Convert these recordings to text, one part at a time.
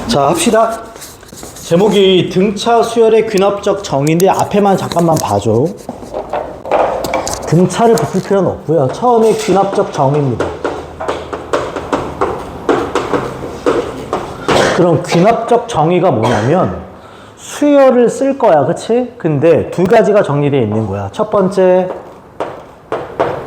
자, 합시다. 제목이 등차 수열의 귀납적 정의인데 앞에만 잠깐만 봐줘. 등차를 붙일 필요는 없고요. 처음에 귀납적 정의입니다. 그럼 귀납적 정의가 뭐냐면 수열을 쓸 거야, 그치? 근데 두 가지가 정리되어 있는 거야. 첫 번째,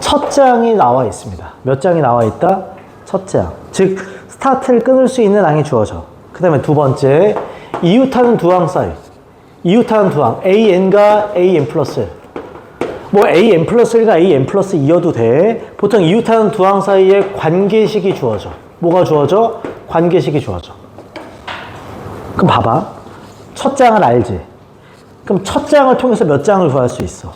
첫 장이 나와 있습니다. 몇 장이 나와 있다? 첫 장. 즉 스타트를 끊을 수 있는 항이 주어져. 그 다음에 두 번째, 이웃하는 두 항 사이. 이웃하는 두 항. AN과 AN 플러스 1. 뭐 AN 플러스 1과 AN 플러스 2여도 돼. 보통 이웃하는 두 항 사이에 관계식이 주어져. 뭐가 주어져? 관계식이 주어져. 그럼 봐봐. 첫 장을 알지? 그럼 첫 장을 통해서 몇 장을 구할 수 있어?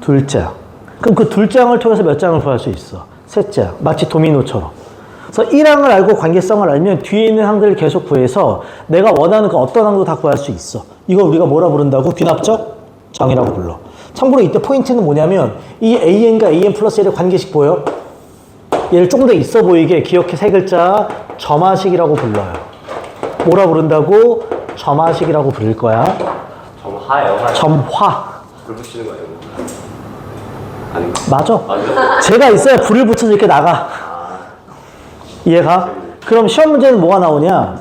둘 장. 그럼 그 둘 장을 통해서 몇 장을 구할 수 있어? 셋 장. 마치 도미노처럼. 그래서 1항을 알고 관계성을 알면 뒤에 있는 항들을 계속 구해서 내가 원하는 그 어떤 항도 다 구할 수 있어. 이걸 우리가 뭐라 부른다고? 귀납적 정의라고 불러. 참고로 이때 포인트는 뭐냐면 이 AN과 AN 플러스 1의 관계식 보여? 얘를 조금 더 있어 보이게 기억해. 세 글자. 점화식이라고 불러요. 뭐라 부른다고? 점화식이라고 부를 거야. 점화요? 점화. 불 붙이는 거예요? 아닌가? 맞아. 제가 있어야 불을 붙여서 이렇게 나가. 이해가? 그럼 시험 문제는 뭐가 나오냐?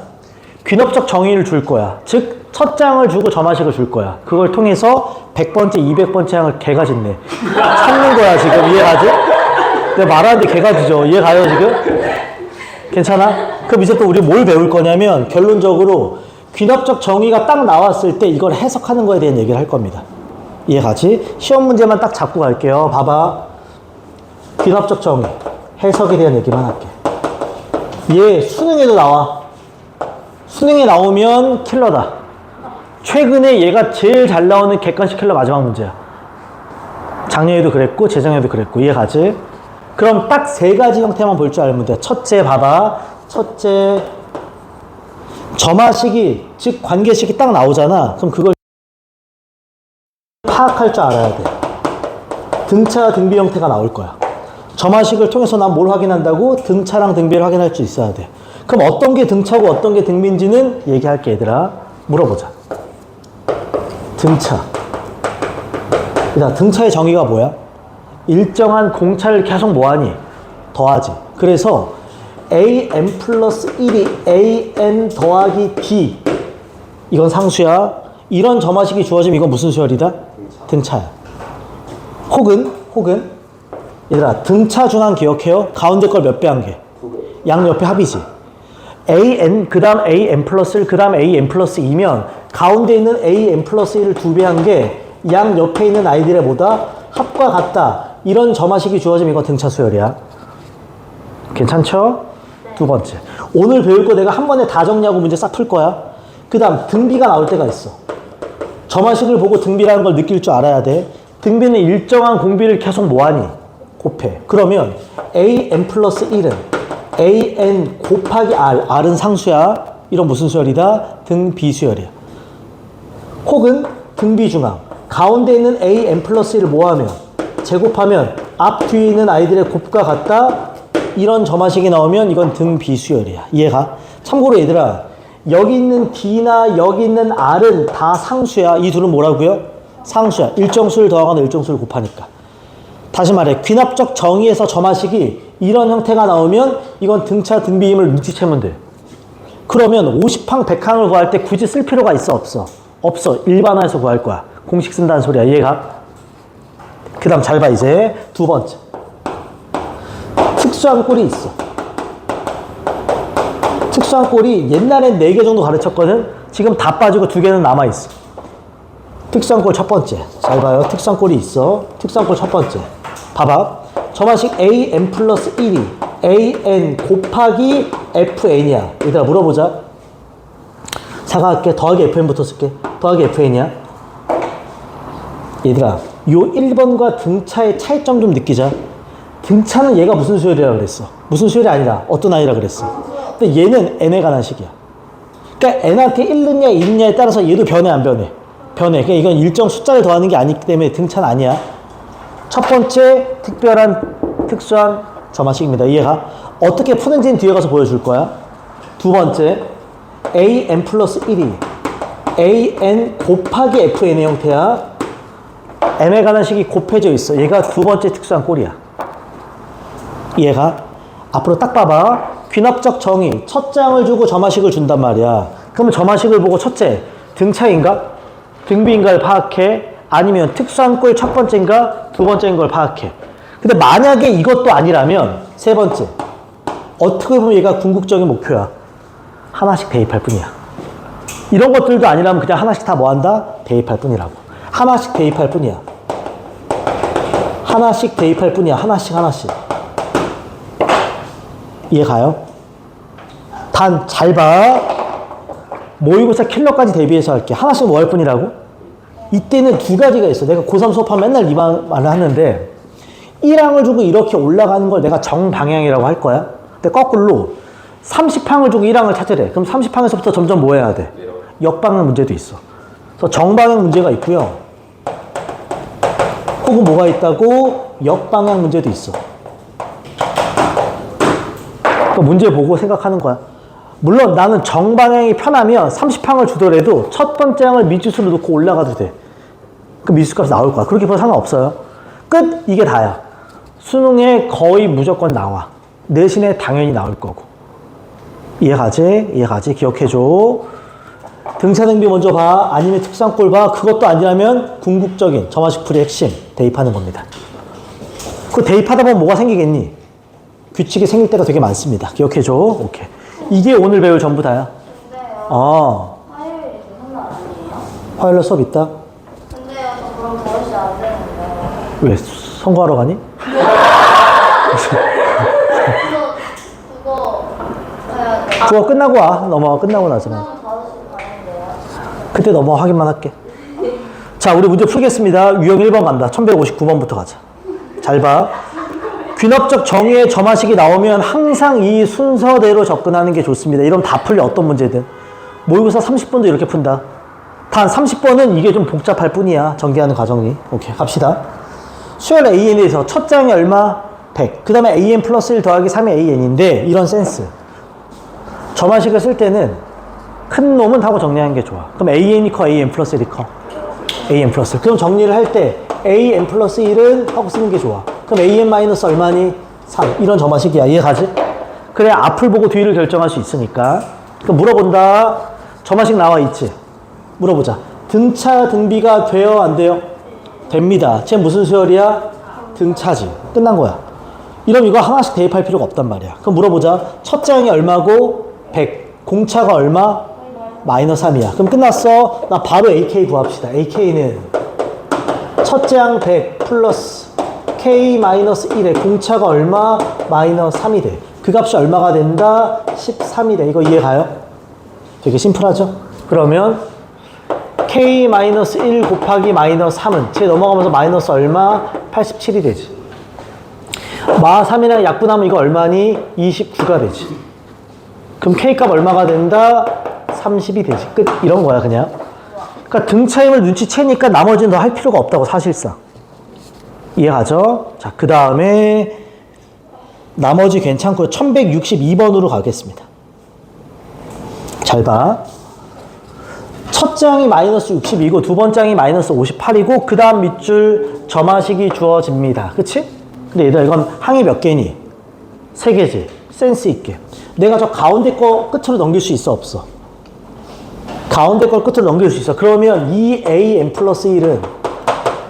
귀납적 정의를 줄 거야. 즉, 첫 장을 주고 점화식을 줄 거야. 그걸 통해서 100번째, 200번째 항을 개가 짖네. 찾는 거야, 지금. 이해가지? 내가 말하는데 개가 짖어. 이해가요, 지금? 괜찮아? 그럼 이제 또 우리 뭘 배울 거냐면, 결론적으로 귀납적 정의가 딱 나왔을 때 이걸 해석하는 거에 대한 얘기를 할 겁니다. 이해가지? 시험 문제만 딱 잡고 갈게요. 봐봐. 귀납적 정의. 해석에 대한 얘기만 할게. 얘 수능에도 나와. 수능에 나오면 킬러다. 최근에 얘가 제일 잘 나오는 객관식 킬러 마지막 문제야. 작년에도 그랬고 재작년에도 그랬고. 이해가지? 그럼 딱 세 가지 형태만 볼 줄 알면 돼. 첫째 봐봐. 첫째, 점화식이 즉 관계식이 딱 나오잖아. 그럼 그걸 파악할 줄 알아야 돼. 등차 등비 형태가 나올 거야. 점화식을 통해서 난 뭘 확인한다고? 등차랑 등비를 확인할 수 있어야 돼. 그럼 어떤 게 등차고 어떤 게 등비인지는 얘기할게, 얘들아. 물어보자. 등차. 그다음 등차의 정의가 뭐야? 일정한 공차를 계속 뭐하니? 더하지. 그래서 AN 플러스 1이 AN 더하기 B. 이건 상수야. 이런 점화식이 주어지면 이건 무슨 수열이다? 등차야. 혹은 얘들아, 등차 준항 기억해요? 가운데 걸 몇 배 한 개? 양옆에 합이지. AN, 그 다음 AN 플러스 1, 그 다음 AN 플러스 2면 가운데 있는 AN 플러스 1을 2배 한 게 양옆에 있는 아이들의 뭐다? 합과 같다. 이런 점화식이 주어지면 이거 등차 수열이야. 괜찮죠? 두 번째. 오늘 배울 거 내가 한 번에 다 정리하고 문제 싹 풀 거야. 그 다음 등비가 나올 때가 있어. 점화식을 보고 등비라는 걸 느낄 줄 알아야 돼. 등비는 일정한 공비를 계속 뭐하니? 곱해. 그러면 AN 플러스 1은 AN 곱하기 R. R은 상수야. 이런 무슨 수열이다? 등비수열이야. 혹은 등비중항. 가운데 있는 AN 플러스 1을 뭐하면? 제곱하면 앞 뒤에 있는 아이들의 곱과 같다. 이런 점화식이 나오면 이건 등비수열이야. 이해가? 참고로 얘들아, 여기 있는 D나 여기 있는 R은 다 상수야. 이 둘은 뭐라고요? 상수야. 일정수를 더하거나 일정수를 곱하니까. 다시 말해, 귀납적 정의에서 점화식이 이런 형태가 나오면 이건 등차 등비임을 눈치채면 돼. 그러면 50항 100항을 구할 때 굳이 쓸 필요가 있어? 없어? 없어. 일반화해서 구할 거야. 공식 쓴다는 소리야. 이해가? 그 다음 잘 봐. 이제 두 번째, 특수한 꼴이 있어. 특수한 꼴이 옛날엔 4개 정도 가르쳤거든. 지금 다 빠지고 2개는 남아있어. 특수한 꼴 첫 번째. 잘 봐요. 특수한 꼴이 있어. 특수한 꼴 첫 번째. 봐봐. 점화식 AN 플러스 1이 AN 곱하기 FN이야. 얘들아 물어보자. 사과할게. 더하기 FN부터 쓸게. 더하기 FN이야. 얘들아, 요 1번과 등차의 차이점 좀 느끼자. 등차는 얘가 무슨 수열이라고 그랬어? 무슨 수열이 아니라 어떤 아이라 그랬어? 근데 얘는 n에 관한 식이야. 그러니까 n한테 1 넣냐 2 넣냐에 따라서 얘도 변해 안 변해? 변해. 그러니까 이건 일정 숫자를 더하는 게 아니기 때문에 등차는 아니야. 첫 번째 특수한 점화식입니다. 이해가? 어떻게 푸는지는 뒤에 가서 보여줄 거야. 두 번째, an 플러스 1이 an 곱하기 fn의 형태야. m에 관한 식이 곱해져 있어. 얘가 두 번째 특수한 꼴이야. 얘가 앞으로 딱 봐봐. 귀납적 정의. 첫 장을 주고 점화식을 준단 말이야. 그러면 점화식을 보고 첫째 등차인가 등비인가를 파악해. 아니면 특수한 꼴 첫 번째인가 두 번째인 걸 파악해. 근데 만약에 이것도 아니라면 세 번째 어떻게 보면 얘가 궁극적인 목표야. 하나씩 대입할 뿐이야. 이런 것들도 아니라면 그냥 하나씩 다 뭐한다? 대입할 뿐이라고. 하나씩 대입할 뿐이야. 하나씩 대입할 뿐이야. 하나씩. 이해 가요? 단 잘 봐. 모의고사 킬러까지 대비해서 할게. 하나씩 뭐 할 뿐이라고? 이때는 두 가지가 있어. 내가 고3 수업하면 맨날 이 말을 하는데 1항을 주고 이렇게 올라가는 걸 내가 정방향이라고 할 거야. 근데 거꾸로 30항을 주고 1항을 찾으래. 그럼 30항에서부터 점점 뭐 해야 돼? 역방향 문제도 있어. 그래서 정방향 문제가 있고요. 혹은 뭐가 있다고? 역방향 문제도 있어. 그러니까 문제 보고 생각하는 거야. 물론 나는 정방향이 편하면 30항을 주더라도 첫 번째 항을 미지수로 놓고 올라가도 돼. 그 미지수 값이 나올 거야. 그렇게 봐도 상관없어요. 끝! 이게 다야. 수능에 거의 무조건 나와. 내신에 당연히 나올 거고. 이해가지? 기억해줘. 등차 등비 먼저 봐. 아니면 특수한꼴 봐. 그것도 아니라면 궁극적인 점화식 풀이의 핵심 대입하는 겁니다. 그 대입하다 보면 뭐가 생기겠니? 규칙이 생길 때가 되게 많습니다. 기억해줘. 오케이. 이게 오늘 배울 전부 다야. 근데요. 화요일이 무슨 날 아니에요? 화요일에 수업 있다? 근데요. 저 그럼 버릇이 안 되는데. 왜? 선거하러 가니? 그거 가야 돼. 그거 끝나고 와. 넘어가. 끝나고 나서만. 그럼 5시 반인데요. 그때 넘어가 확인만 할게. 자, 우리 문제 풀겠습니다. 유형 1번 간다. 1159번부터 가자. 잘 봐. 귀납적 정의의 점화식이 나오면 항상 이 순서대로 접근하는 게 좋습니다. 이러면 다 풀려. 어떤 문제든. 모의고사 30번도 이렇게 푼다. 단 30번은 이게 좀 복잡할 뿐이야. 전개하는 과정이. 오케이. 갑시다. 수열 AN에 대해서 첫 장이 얼마? 100. 그 다음에 AN 플러스 1 더하기 3의 AN인데 이런 센스. 점화식을 쓸 때는 큰 놈은 하고 정리하는 게 좋아. 그럼 AN이 커? AN 플러스 1이 커? AN 플러스 1. 그럼 정리를 할 때 AN 플러스 1은 하고 쓰는 게 좋아. 그럼 AN 마이너스 얼마니? 3. 이런 점화식이야. 이해가지? 그래 앞을 보고 뒤를 결정할 수 있으니까. 그럼 물어본다. 점화식 나와 있지? 물어보자. 등차 등비가 돼요? 안 돼요? 됩니다. 쟤 무슨 수열이야? 등차지. 끝난 거야. 이러면 이거 하나씩 대입할 필요가 없단 말이야. 그럼 물어보자. 첫 장이 얼마고? 100. 공차가 얼마? 마이너스 3이야. 그럼 끝났어. 나 바로 AK 구합시다. AK는 첫 장 100 플러스 K 마이너스 1에 공차가 얼마? 마이너스 3이 돼. 그 값이 얼마가 된다? 13이 돼. 이거 이해가요? 되게 심플하죠? 그러면 K 마이너스 1 곱하기 마이너스 3은 쟤 넘어가면서 마이너스 얼마? 87이 되지. 마 3이랑 약분하면 이거 얼마니? 29가 되지. 그럼 K 값 얼마가 된다? 30이 되지. 끝. 이런 거야 그냥. 그러니까 등차임을 눈치채니까 나머지는 더 할 필요가 없다고 사실상. 이해가죠? 자, 그 다음에 나머지 괜찮고요. 1162번으로 가겠습니다. 잘 봐. 첫 장이 마이너스 62고 두 번째 장이 마이너스 58이고 그 다음 밑줄 점화식이 주어집니다. 그치? 근데 얘들아 이건 항이 몇 개니? 3개지. 센스 있게. 내가 저 가운데 거 끝으로 넘길 수 있어? 없어? 가운데 걸 끝으로 넘길 수 있어. 그러면 이 AN 플러스 1은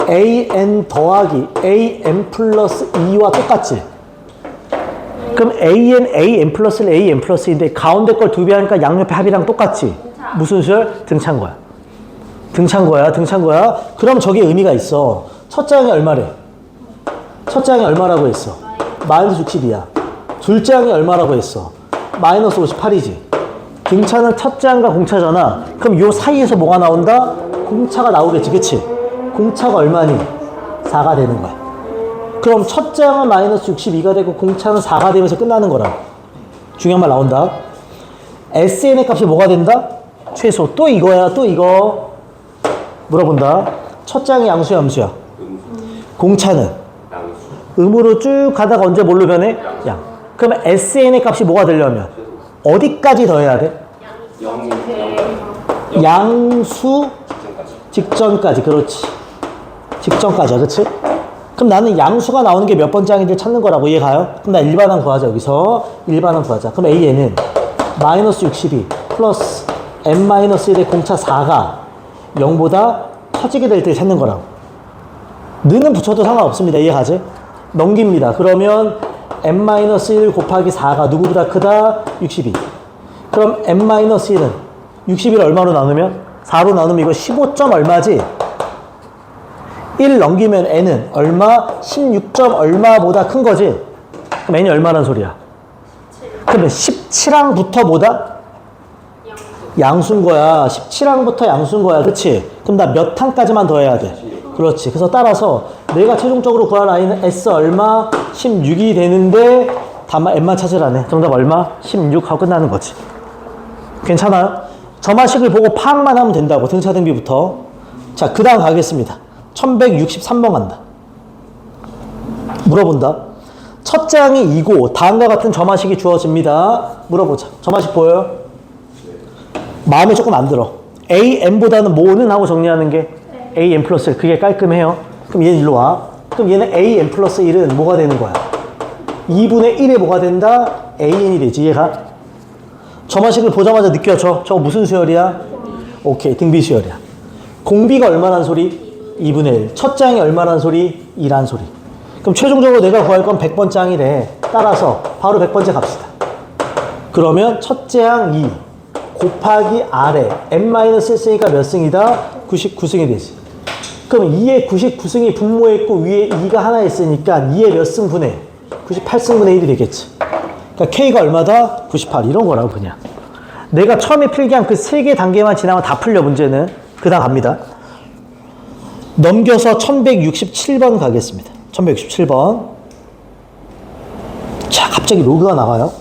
AN 더하기 AN 플러스 2와 똑같지? 그럼 AN 플러스 1, AN 플러스 2인데 가운데 걸 2배 하니까 양옆에 합이랑 똑같지? 무슨 수열? 등차인 거야. 등차인 거야. 그럼 저게 의미가 있어. 첫 장이 얼마래? 첫 장이 얼마라고 했어? 마이너스 60이야. 둘째 장이 얼마라고 했어? 마이너스 58이지. 등차는 첫 장과 공차잖아. 그럼 요 사이에서 뭐가 나온다? 공차가 나오겠지. 그치? 공차가 얼마니? 4가 되는 거야. 그럼 첫 장은 마이너스 62가 되고 공차는 4가 되면서 끝나는 거라. 중요한 말 나온다. SN의 값이 뭐가 된다? 최소. 또 이거야. 또 이거. 물어본다. 첫 장이 양수야 암수야? 공차는? 음으로 쭉 가다가 언제 뭘로 변해? 양. 그러면 SN의 값이 뭐가 되려면? 어디까지 더해야 돼? 양수 직전까지. 그렇지. 직전까지야. 그치? 그럼 나는 양수가 나오는 게 몇 번째 항인지를 찾는 거라고. 이해 가요? 그럼 나 일반항 구하자. 여기서 일반항 구하자. 그럼 AN은 마이너스 62 플러스 n-1의 공차 4가 0보다 커지게 될 때 찾는 거라고. 는은 붙여도 상관없습니다. 이해 가지? 넘깁니다. 그러면 n-1 곱하기 4가 누구보다 크다? 62. 그럼 n-1은 61을 얼마로 나누면? 4로 나누면 이거 15점 얼마지? 1 넘기면 n은 얼마? 16점 얼마보다 큰 거지? 그럼 n이 얼마란 소리야? 그러면 17항부터 뭐다? 양수인 거야. 17항부터 양수인 거야. 그치? 그럼 나 몇 항까지만 더 해야 돼? 그렇지. 그래서 따라서 내가 최종적으로 구할 i는 s 얼마? 16이 되는데 다만 n만 찾으라네. 정답 얼마? 16 하고 끝나는 거지. 괜찮아요? 점화식을 보고 파악만 하면 된다고. 등차 등비부터. 자, 그 다음 가겠습니다. 1163번 간다. 물어본다. 첫째 항이 2고 다음과 같은 점화식이 주어집니다. 물어보자. 점화식 보여요? 마음에 조금 안 들어. AN보다는 뭐는 하고 정리하는 게 AN 플러스 1. 그게 깔끔해요. 그럼 얘는 일로 와. 그럼 얘는 AN 플러스 1은 뭐가 되는 거야? 2분의 1에 뭐가 된다? AN이 되지. 얘가 점화식을 보자마자 느껴져. 저거 무슨 수열이야? 오케이. 등비 수열이야. 공비가 얼마란 소리? 2분의 1. 첫째 항이 얼마란 소리? 2란 소리. 그럼 최종적으로 내가 구할 건 100번째 항이래. 따라서 바로 100번째 갑시다. 그러면 첫째 항 2 곱하기 아래 n-1승이니까 몇 승이다? 99승이 되지. 그럼 2의 99승이 분모에 있고 위에 2가 하나 있으니까 2의 몇 승분의? 98승분의 1이 되겠지. 그러니까 K가 얼마다? 98. 이런 거라고 그냥. 내가 처음에 필기한 그 3개 단계만 지나면 다 풀려 문제는. 그 다음 갑니다. 넘겨서 1167번 가겠습니다. 1167번. 자, 갑자기 로그가 나와요.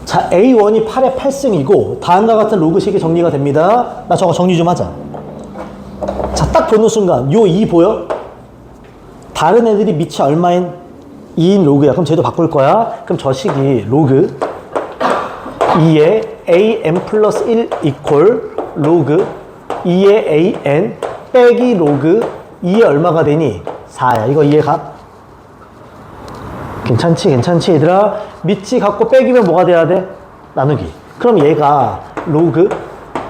자, A1이 8에 8승이고 다음과 같은 로그식이 정리가 됩니다. 나 저거 정리 좀 하자. 자, 딱 보는 순간 요 2 보여? 다른 애들이 밑이 얼마인? 2인 로그야. 그럼 쟤도 바꿀 거야. 그럼 저 식이 로그 2에 AN 플러스 1 이퀄 로그 2에 AN 빼기 로그 2에 얼마가 되니? 4야. 이거 이해가? 괜찮지? 괜찮지? 얘들아? 밑이 갖고 빼기면 뭐가 돼야 돼? 나누기. 그럼 얘가 로그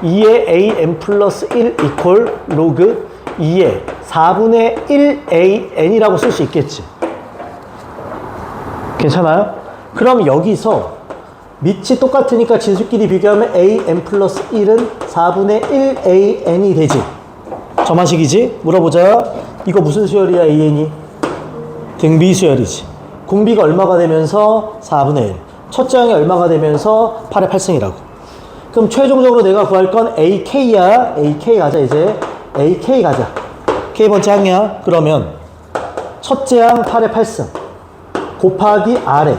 2에 AN 플러스 1 이퀄 로그 2에 4분의 1 AN이라고 쓸 수 있겠지. 괜찮아요? 그럼 여기서 밑이 똑같으니까 진수끼리 비교하면 AN 플러스 1은 4분의 1 AN이 되지. 점화식이지? 물어보자. 이거 무슨 수열이야, AN이? 등비 수열이지. 공비가 얼마가 되면서 4분의 1. 첫째 항이 얼마가 되면서 8의 8승이라고. 그럼 최종적으로 내가 구할 건 AK야. AK 가자, 이제. AK 가자. K번째 항이야. 그러면 첫째 항 8의 8승 곱하기 아래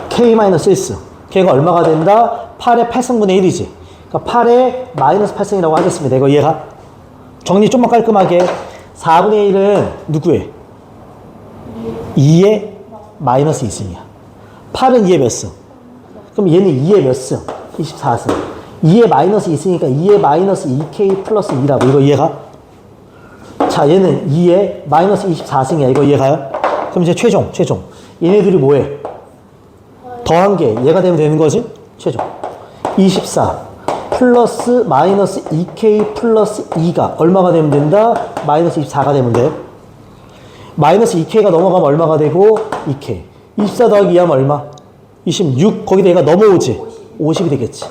K-1승. 걔가 얼마가 된다? 8의 8승분의 1이지. 그러니까 8의 마이너스 8승이라고 하겠습니다. 이거 이해가? 정리 좀만 깔끔하게. 4분의 1은 누구의? 2의 마이너스 2승이야. 8은 2의 몇 승? 그럼 얘는 2의 몇 승? 24승. 2의 마이너스 2승이니까 2의 마이너스 2K 플러스 2라고. 이거 이해가? 자, 얘는 2의 마이너스 24승이야. 이거 이해가요? 그럼 이제 최종. 얘네들이 뭐해? 더한 게 얘가 되면 되는 거지? 최종. 24 플러스 마이너스 2K 플러스 2가 얼마가 되면 된다? 마이너스 24가 되면 돼. 마이너스 2K가 넘어가면 얼마가 되고? 2K. 24 더하기 2 하면 얼마? 26. 거기다 얘가 넘어오지? 50이 되겠지.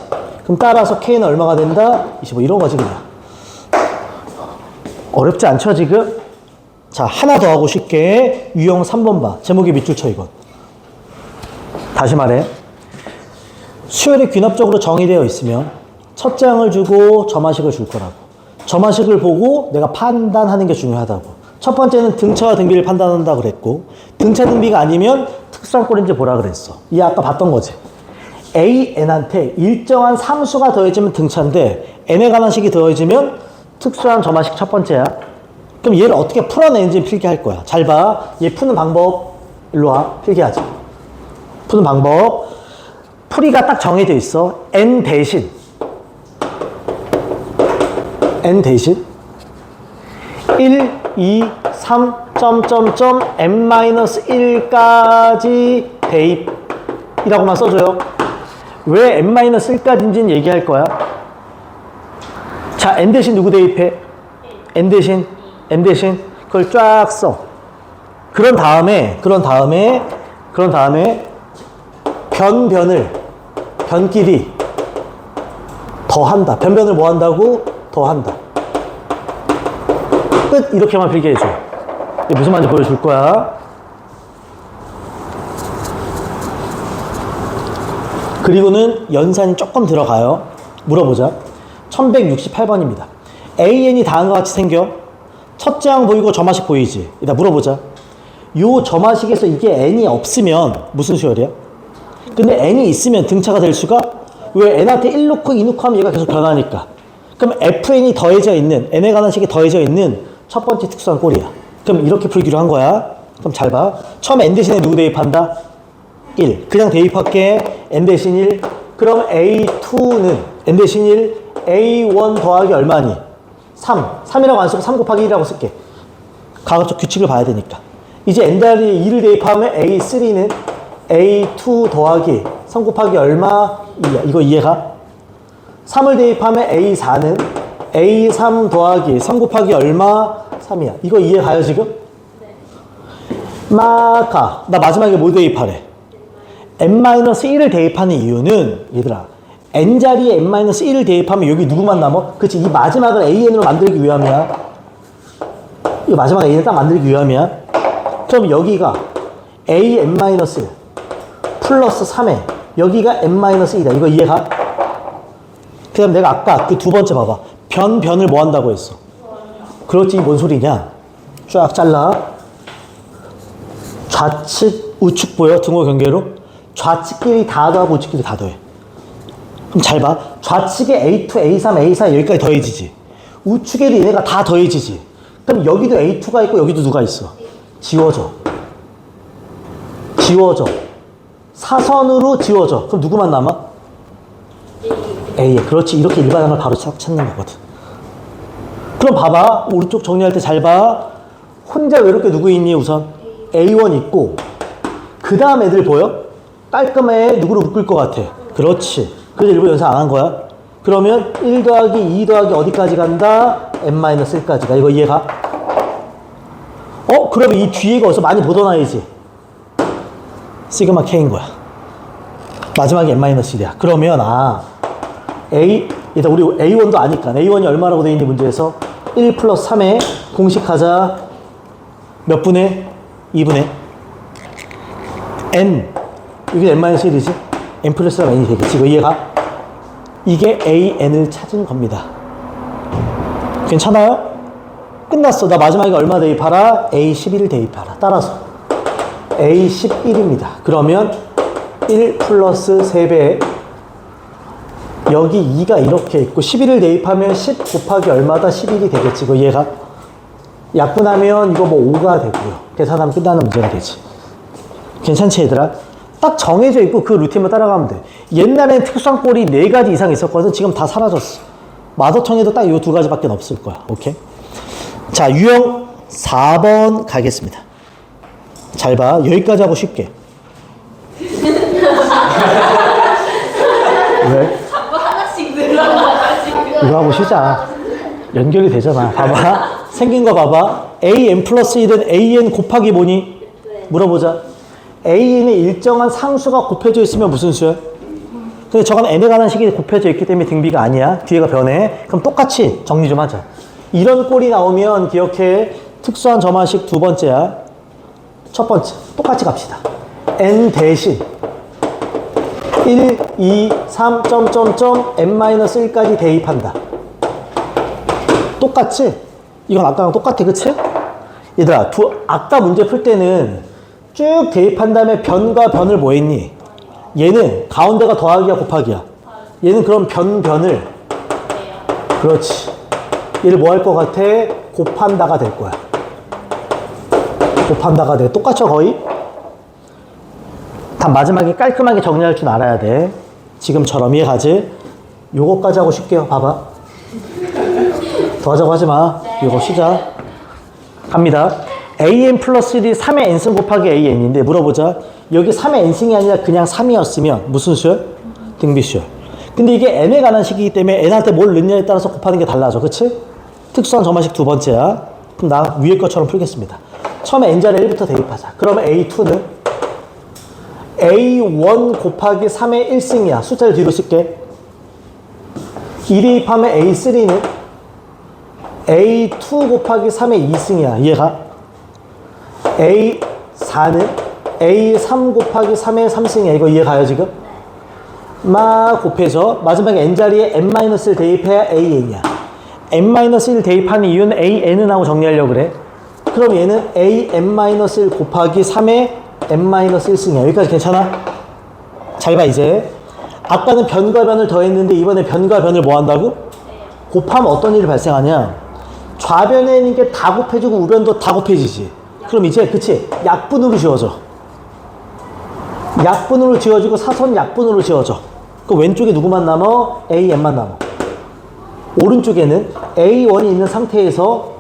그럼 따라서 K는 얼마가 된다? 25. 이런 거지 그냥. 어렵지 않죠 지금? 자, 하나 더 하고 쉽게. 유형 3번 봐. 제목이 밑줄 쳐 이건. 다시 말해. 수열이 귀납적으로 정의되어 있으면 첫째 항을 주고 점화식을 줄 거라고. 점화식을 보고 내가 판단하는 게 중요하다고. 첫 번째는 등차와 등비를 판단한다고 그랬고, 등차 등비가 아니면 특수한 꼴인지 보라 그랬어. 이 아까 봤던 거지. AN한테 일정한 상수가 더해지면 등차인데 N에 관한 식이 더해지면 특수한 점화식 첫 번째야. 그럼 얘를 어떻게 풀어내는지 필기할 거야. 잘 봐. 얘 푸는 방법 일로 와. 필기하자. 푸는 방법. 풀이가 딱 정해져 있어. n 대신 1, 2, 3, n-1까지 대입이라고만 써줘요. 왜 n-1까지인지는 얘기할 거야. 자, n 대신 누구 대입해? n 대신 그걸 쫙 써. 그런 다음에 변끼리 더한다. 변변을 뭐 한다고? 더한다. 끝. 이렇게만 필게 해줘. 이게 무슨 말인지 보여줄 거야. 그리고는 연산이 조금 들어가요. 물어보자. 1168번입니다. AN이 다음과 같이 생겨. 첫째 항 보이고 점화식 보이지? 이따 물어보자. 요 점화식에서 이게 n이 없으면 무슨 수열이야? 근데 n이 있으면 등차가 될 수가? 왜 n한테 1 놓고 2 놓고 하면 얘가 계속 변하니까. 그럼 fn이 더해져 있는, n에 관한 식이 더해져 있는 첫 번째 특수한 꼴이야. 그럼 이렇게 풀기로 한 거야. 그럼 잘 봐. 처음에 n 대신에 누구 대입한다? 1. 그냥 대입할게. n 대신 1. 그럼 a2는 n 대신 1, a1 더하기 얼마니? 3. 3이라고 안 쓰고 3 곱하기 1이라고 쓸게. 가급적 규칙을 봐야 되니까. 이제 n 자리에 2를 대입하면 a3는 a2 더하기 3 곱하기 얼마? 2야. 이거 이해가? 3을 대입하면 a4는 a3 더하기 3 곱하기 얼마? 3이야. 이거 이해가요 지금? 막 가. 나 마지막에 뭐 대입하래? n-1을 대입하는 이유는 얘들아 n자리에 n-1을 대입하면 여기 누구만 남아? 그치, 이 마지막을 an으로 만들기 위함이야. 이 마지막 an을 딱 만들기 위함이야. 그럼 여기가 an-1 플러스 3에 여기가 n-1이다. 이거 이해가? 그 다음 내가 아까 그 두 번째 봐봐. 변을 뭐 한다고 했어? 그렇지, 뭔 소리냐? 쫙 잘라. 좌측, 우측 보여? 등호 경계로? 좌측끼리 다 더하고 우측끼리 다 더해. 그럼 잘 봐. 좌측에 A2, A3, A4 여기까지 더해지지. 우측에도 얘네가 다 더해지지. 그럼 여기도 A2가 있고 여기도 누가 있어? 지워져. 사선으로 지워져. 그럼 누구만 남아? A에. 그렇지. 이렇게 일반항을 바로 찾는 거거든. 그럼 봐봐. 오른쪽 정리할 때 잘 봐. 혼자 외롭게 누구 있니? 우선 A1 있고 그 다음 애들 보여? 깔끔해. 누구로 묶을 것 같아? 그렇지. 그래서 일부러 연산 안 한 거야. 그러면 1 더하기 2 더하기 어디까지 간다? n-1까지 가. 이거 이해가? 그러면 이 뒤에가 어디서 많이 보던 시그마 K인 거야. 마지막에 n-1이야. 그러면 일단 우리 A1도 아니까 A1이 얼마라고 되어 있는지 문제에서 1 플러스 3에 공식하자. 몇 분의? 2분의 n. 이게 n-1이지? n 플러스 n이 되겠지. 이거 이해가? 이게 an을 찾은 겁니다. 괜찮아요? 끝났어. 나 마지막에 얼마 대입하라? a11을 대입하라. 따라서 a11입니다. 그러면 1 플러스 3배 여기 2가 이렇게 있고 11을 대입하면 10 곱하기 얼마다 11이 되겠지. 이거 이해가? 약분하면 이거 뭐 5가 되고요. 계산하면 끝나는 문제가 되지. 괜찮지 얘들아? 딱 정해져 있고 그 루틴만 따라가면 돼. 옛날엔 특수한 꼴이 4가지 이상 있었거든. 지금 다 사라졌어. 마더청에도 딱 이 2가지밖에 없을 거야. 오케이? 자, 유형 4번 가겠습니다. 잘 봐. 여기까지 하고 쉽게. 왜? 자꾸 하나씩 늘어나가지고. 이거 하고 쉬자. 연결이 되잖아. 봐봐. 생긴 거 봐봐. an 플러스 1은 an 곱하기 뭐니? 물어보자. a는 일정한 상수가 곱해져 있으면 무슨 수야? 근데 저건 n에 관한 식이 곱해져 있기 때문에 등비가 아니야. 뒤에가 변해. 그럼 똑같이 정리 좀 하자. 이런 꼴이 나오면 기억해. 특수한 점화식 두 번째야. 첫 번째. 똑같이 갑시다. n 대신 1, 2, 3, n-1까지 대입한다. 똑같지? 이건 아까랑 똑같아. 그치? 얘들아, 아까 문제 풀 때는 쭉 대입한 다음에 변과 변을 뭐 했니? 얘는 가운데가 더하기야 곱하기야? 얘는 그럼 변을 그렇지. 얘를 뭐 할 것 같아? 곱한다가 될 거야. 곱한다가 돼. 똑같죠 거의? 다 마지막에 깔끔하게 정리할 줄 알아야 돼. 지금처럼 이해가지? 요거까지 하고 쉴게요. 봐봐. 더 하자고 하지 마. 요거 쉬자. 갑니다. an 플러스 1이 3의 n승 곱하기 an인데 물어보자. 여기 3의 n승이 아니라 그냥 3이었으면 무슨 수열? 등비수열. 근데 이게 n에 관한 식이기 때문에 n한테 뭘 넣느냐에 따라서 곱하는 게 달라져. 그치? 특수한 점화식 두 번째야. 그럼 나 위에 것처럼 풀겠습니다. 처음에 n자리 1부터 대입하자. 그러면 a2는 a1 곱하기 3의 1승이야. 숫자를 뒤로 쓸게. 2 대입하면 a3는 a2 곱하기 3의 2승이야. 이해가? a4는 a3 곱하기 3의 3승이야. 이거 이해가요 지금? 막 곱해서 마지막에 n자리에 n-1 대입해야 an이야. n-1 대입하는 이유는 an은 하고 정리하려고 그래. 그럼 얘는 an-1 곱하기 3의 n-1승이야. 여기까지 괜찮아? 잘 봐 이제. 아까는 변과 변을 더했는데 이번에 변과 변을 뭐 한다고? 곱하면 어떤 일이 발생하냐? 좌변에는 이게 다 곱해지고 우변도 다 곱해지지. 그럼 이제 그치? 약분으로 지워져. 약분으로 지워지고 사선 약분으로 지워져. 그 왼쪽에 누구만 남아? AN만 남아. 오른쪽에는 A1이 있는 상태에서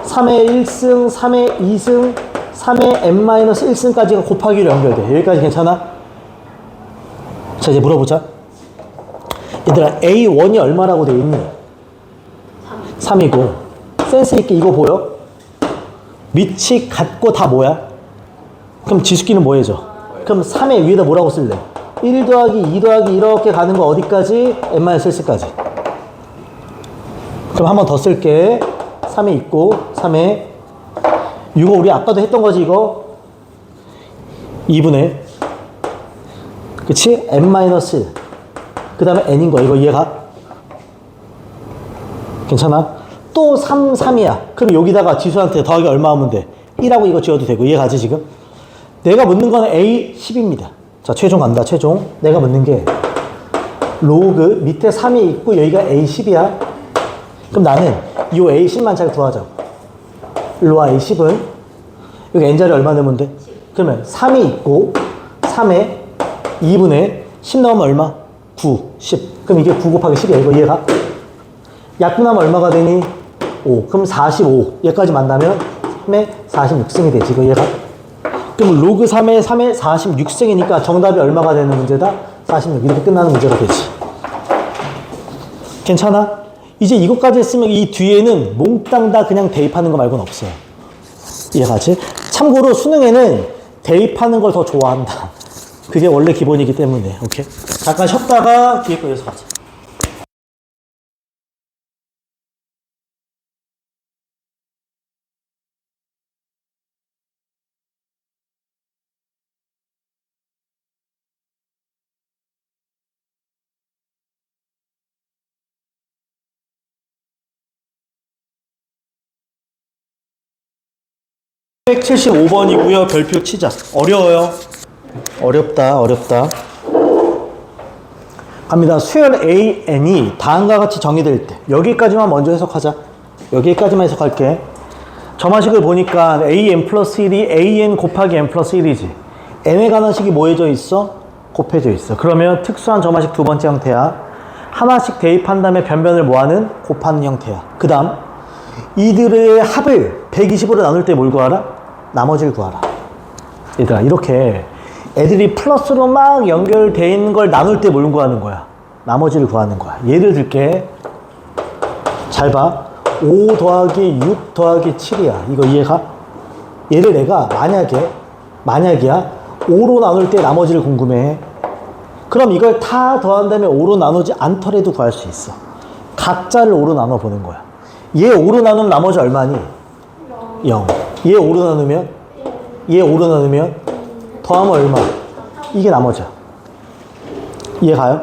3의 1승, 3의 2승, 3의 n-1승까지가 곱하기로 연결돼. 여기까지 괜찮아? 자 이제 물어보자. 얘들아 A1이 얼마라고 돼 있니? 3이고 센스 있게 이거 보여? 밑이 같고 다 뭐야? 그럼 지수끼는 뭐 해줘? 그럼 3의 위에다 뭐라고 쓸래? 1 더하기 2 더하기 이렇게 가는 거 어디까지? n-1까지. 그럼 한 번 더 쓸게. 3에 있고 3에 이거 우리 아까도 했던 거지 이거? 2분의 그치? n-1 그 다음에 n인 거 이거 이해가? 괜찮아? 또 3, 3이야. 그럼 여기다가 지수한테 더하기 얼마 하면 돼? 1하고 이거 지워도 되고 이해가지 지금? 내가 묻는 거는 A10입니다. 자 최종 간다 최종. 내가 묻는 게 로그 밑에 3이 있고 여기가 A10이야. 그럼 나는 이 A10만 잘 구하자고. 일로 와 A10은 여기 n자리 얼마 넣으면 돼? 그러면 3이 있고 3에 2분의 10 넣으면 얼마? 9, 10. 그럼 이게 9 곱하기 10이야. 이거 이해가? 약분하면 얼마가 되니? 5. 그럼 45. 얘까지 만나면 3에 46승이 되지. 이거 이해가? 그럼 로그 3에 3에 46승이니까 정답이 얼마가 되는 문제다? 46. 이렇게 끝나는 문제가 되지. 괜찮아? 이제 이것까지 했으면 이 뒤에는 몽땅 다 그냥 대입하는 거 말고는 없어요. 이해가지? 참고로 수능에는 대입하는 걸 더 좋아한다. 그게 원래 기본이기 때문에. 오케이? 잠깐 쉬었다가 뒤에 거 이어서 가자. (175번이고요) 별표 치자. 어려워요. 어렵다. 갑니다. 수열 AN이 다음과 같이 정의될 때 여기까지만 먼저 해석하자. 여기까지만 해석할게. 점화식을 보니까 AN 플러스 1이 AN 곱하기 N 플러스 1이지. N에 관한 식이 뭐해져 있어? 곱해져 있어. 그러면 특수한 점화식 두 번째 형태야. 하나씩 대입한 다음에 변변을 뭐하는? 곱하는 형태야. 그 다음 이들의 합을 120으로 나눌 때 뭘 구하라? 나머지를 구하라. 얘들아 이렇게 애들이 플러스로 막 연결되어 있는 걸 나눌 때 뭘 구하는 거야? 나머지를 구하는 거야. 예를 들게. 잘 봐. 5 더하기 6 더하기 7이야. 이거 이해가? 얘를 내가 만약이야. 5로 나눌 때 나머지를 궁금해해. 그럼 이걸 다 더한 다음에 5로 나누지 않더라도 구할 수 있어. 각자를 5로 나눠보는 거야. 얘 5로 나누면 나머지 얼마니? 0. 얘 5로 나누면 더하면 얼마? 이게 나머지야. 이해가요?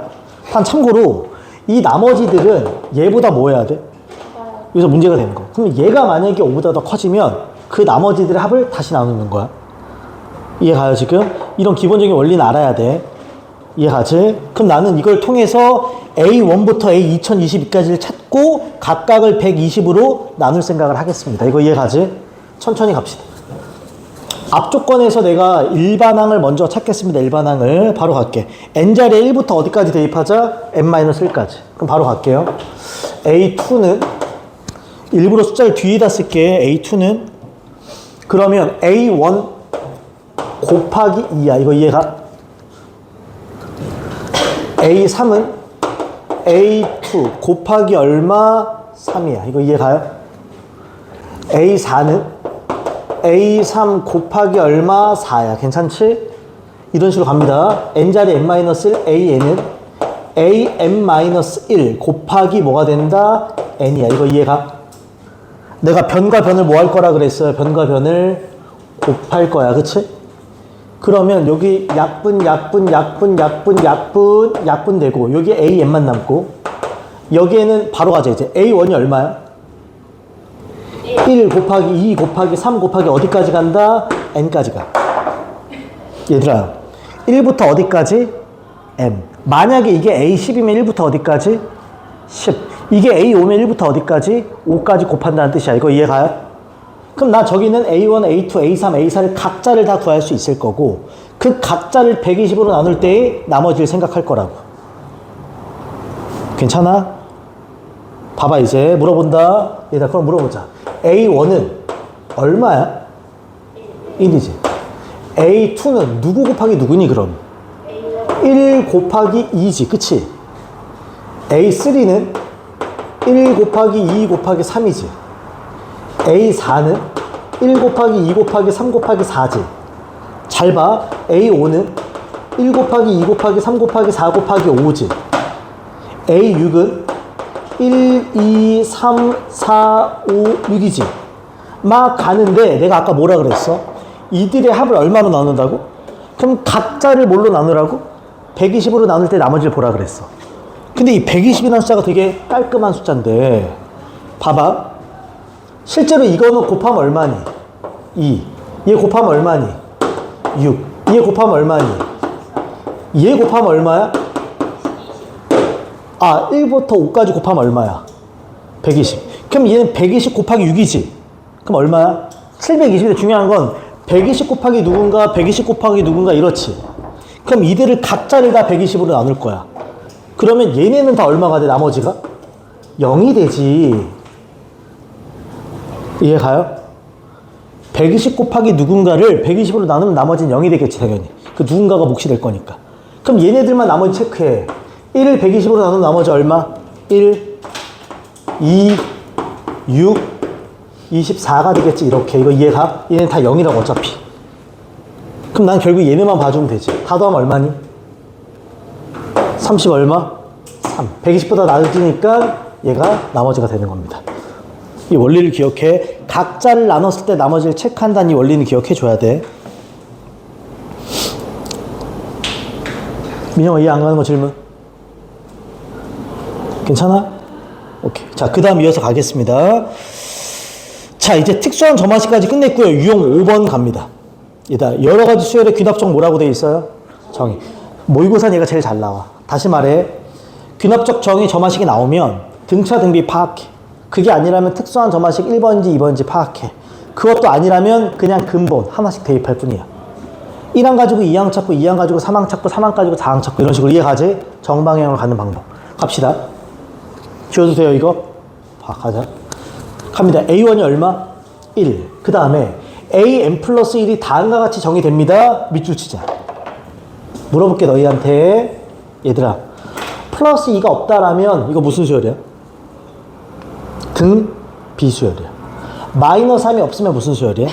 단 참고로 이 나머지들은 얘보다 뭐 해야 돼? 여기서 문제가 되는 거. 그럼 얘가 만약에 5보다 더 커지면 그 나머지들의 합을 다시 나누는 거야. 이해가요 지금? 이런 기본적인 원리는 알아야 돼. 이해가지? 그럼 나는 이걸 통해서 A1부터 A2022까지를 찾고 각각을 120으로 나눌 생각을 하겠습니다. 이거 이해가지? 천천히 갑시다. 앞조건에서 내가 일반항을 먼저 찾겠습니다. 일반항을 바로 갈게. n자리에 1부터 어디까지 대입하자? n-1까지. 그럼 바로 갈게요. a2는 일부러 숫자를 뒤에다 쓸게. a2는 그러면 a1 곱하기 2야. 이거 이해가? a3은 a2 곱하기 얼마? 3이야. 이거 이해가요? a4는 a3 곱하기 얼마? 4야. 괜찮지? 이런 식으로 갑니다. n자리 n-1, an은 an-1 곱하기 뭐가 된다? n이야. 이거 이해가? 내가 변과 변을 뭐 할 거라 그랬어요? 변과 변을 곱할 거야. 그치? 그러면 여기 약분 되고 여기 an만 남고 여기에는 바로 가자. 이제 a1이 얼마야? 1 곱하기 2 곱하기 3 곱하기 어디까지 간다? n까지 가. 얘들아 1부터 어디까지? m. 만약에 이게 a10이면 1부터 어디까지? 10. 이게 a5면 1부터 어디까지? 5까지 곱한다는 뜻이야. 이거 이해가요? 그럼 나 저기는 a1, a2, a3, a4를 각자를 다 구할 수 있을 거고 그 각자를 120으로 나눌 때에 나머지를 생각할 거라고. 괜찮아? 봐봐 이제 물어본다. 얘들아 그럼 물어보자. a1은 얼마야? 1이지. a2는 누구 곱하기 누구니 그럼? 1 곱하기 2지. 그치? a3는 1 곱하기 2 곱하기 3이지. a4는 1 곱하기 2 곱하기 3 곱하기 4지. 잘 봐. a5는 1 곱하기 2 곱하기 3 곱하기 4 곱하기 5지. a6은 1, 2, 3, 4, 5, 6이지. 막 가는데 내가 아까 뭐라 그랬어? 이들의 합을 얼마로 나눈다고? 그럼 각자를 뭘로 나누라고? 120으로 나눌 때 나머지를 보라 그랬어. 근데 이 120이라는 숫자가 되게 깔끔한 숫자인데 봐봐. 실제로 이거는 곱하면 얼마니? 2. 얘 곱하면 얼마니? 6. 얘 곱하면 얼마니? 얘 곱하면 얼마야? 1부터 5까지 곱하면 얼마야? 120. 그럼 얘는 120 곱하기 6이지. 그럼 얼마야? 720인데 중요한 건 120 곱하기 누군가, 120 곱하기 누군가 이렇지. 그럼 이들을 각자를 다 120으로 나눌 거야. 그러면 얘네는 다 얼마가 돼, 나머지가? 0이 되지. 이해가요? 120 곱하기 누군가를 120으로 나누면 나머지는 0이 되겠지, 당연히. 그 누군가가 몫이 될 거니까. 그럼 얘네들만 나머지 체크해. 1을 120으로 나누면 나머지 얼마? 1, 2, 6, 24가 되겠지, 이렇게. 이거 이해가? 얘네 다 0이라고, 어차피. 그럼 난 결국 얘네만 봐주면 되지. 다 더하면 얼마니? 30 얼마? 3. 120보다 낮으니까 얘가 나머지가 되는 겁니다. 이 원리를 기억해. 각자를 나눴을 때 나머지를 체크한다는 이 원리는 기억해 줘야 돼. 민영아 이해 안 가는 거 질문? 괜찮아? 오케이. 자, 그 다음 이어서 가겠습니다. 자, 이제 특수한 점화식까지 끝냈고요. 유형 5번 갑니다. 얘다 여러 가지 수열의 귀납적 뭐라고 돼 있어요? 정의. 모의고사는 얘가 제일 잘 나와. 다시 말해. 귀납적 정의 점화식이 나오면 등차 등비 파악해. 그게 아니라면 특수한 점화식 1번인지 2번인지 파악해. 그것도 아니라면 그냥 근본 하나씩 대입할 뿐이야. 1항 가지고 2항 찾고 2항 가지고 3항 찾고 3항 가지고 4항 찾고 이런 식으로 이해가지? 정방향으로 가는 방법. 갑시다. 지워주세요 이거. 가자. 갑니다. A1이 얼마? 1. 그 다음에 AN 플러스 1이 다음과 같이 정의됩니다. 밑줄 치자. 물어볼게 너희한테. 얘들아 플러스 2가 없다라면 이거 무슨 수열이야? 등 비수열이야. 마이너스 3이 없으면 무슨 수열이야?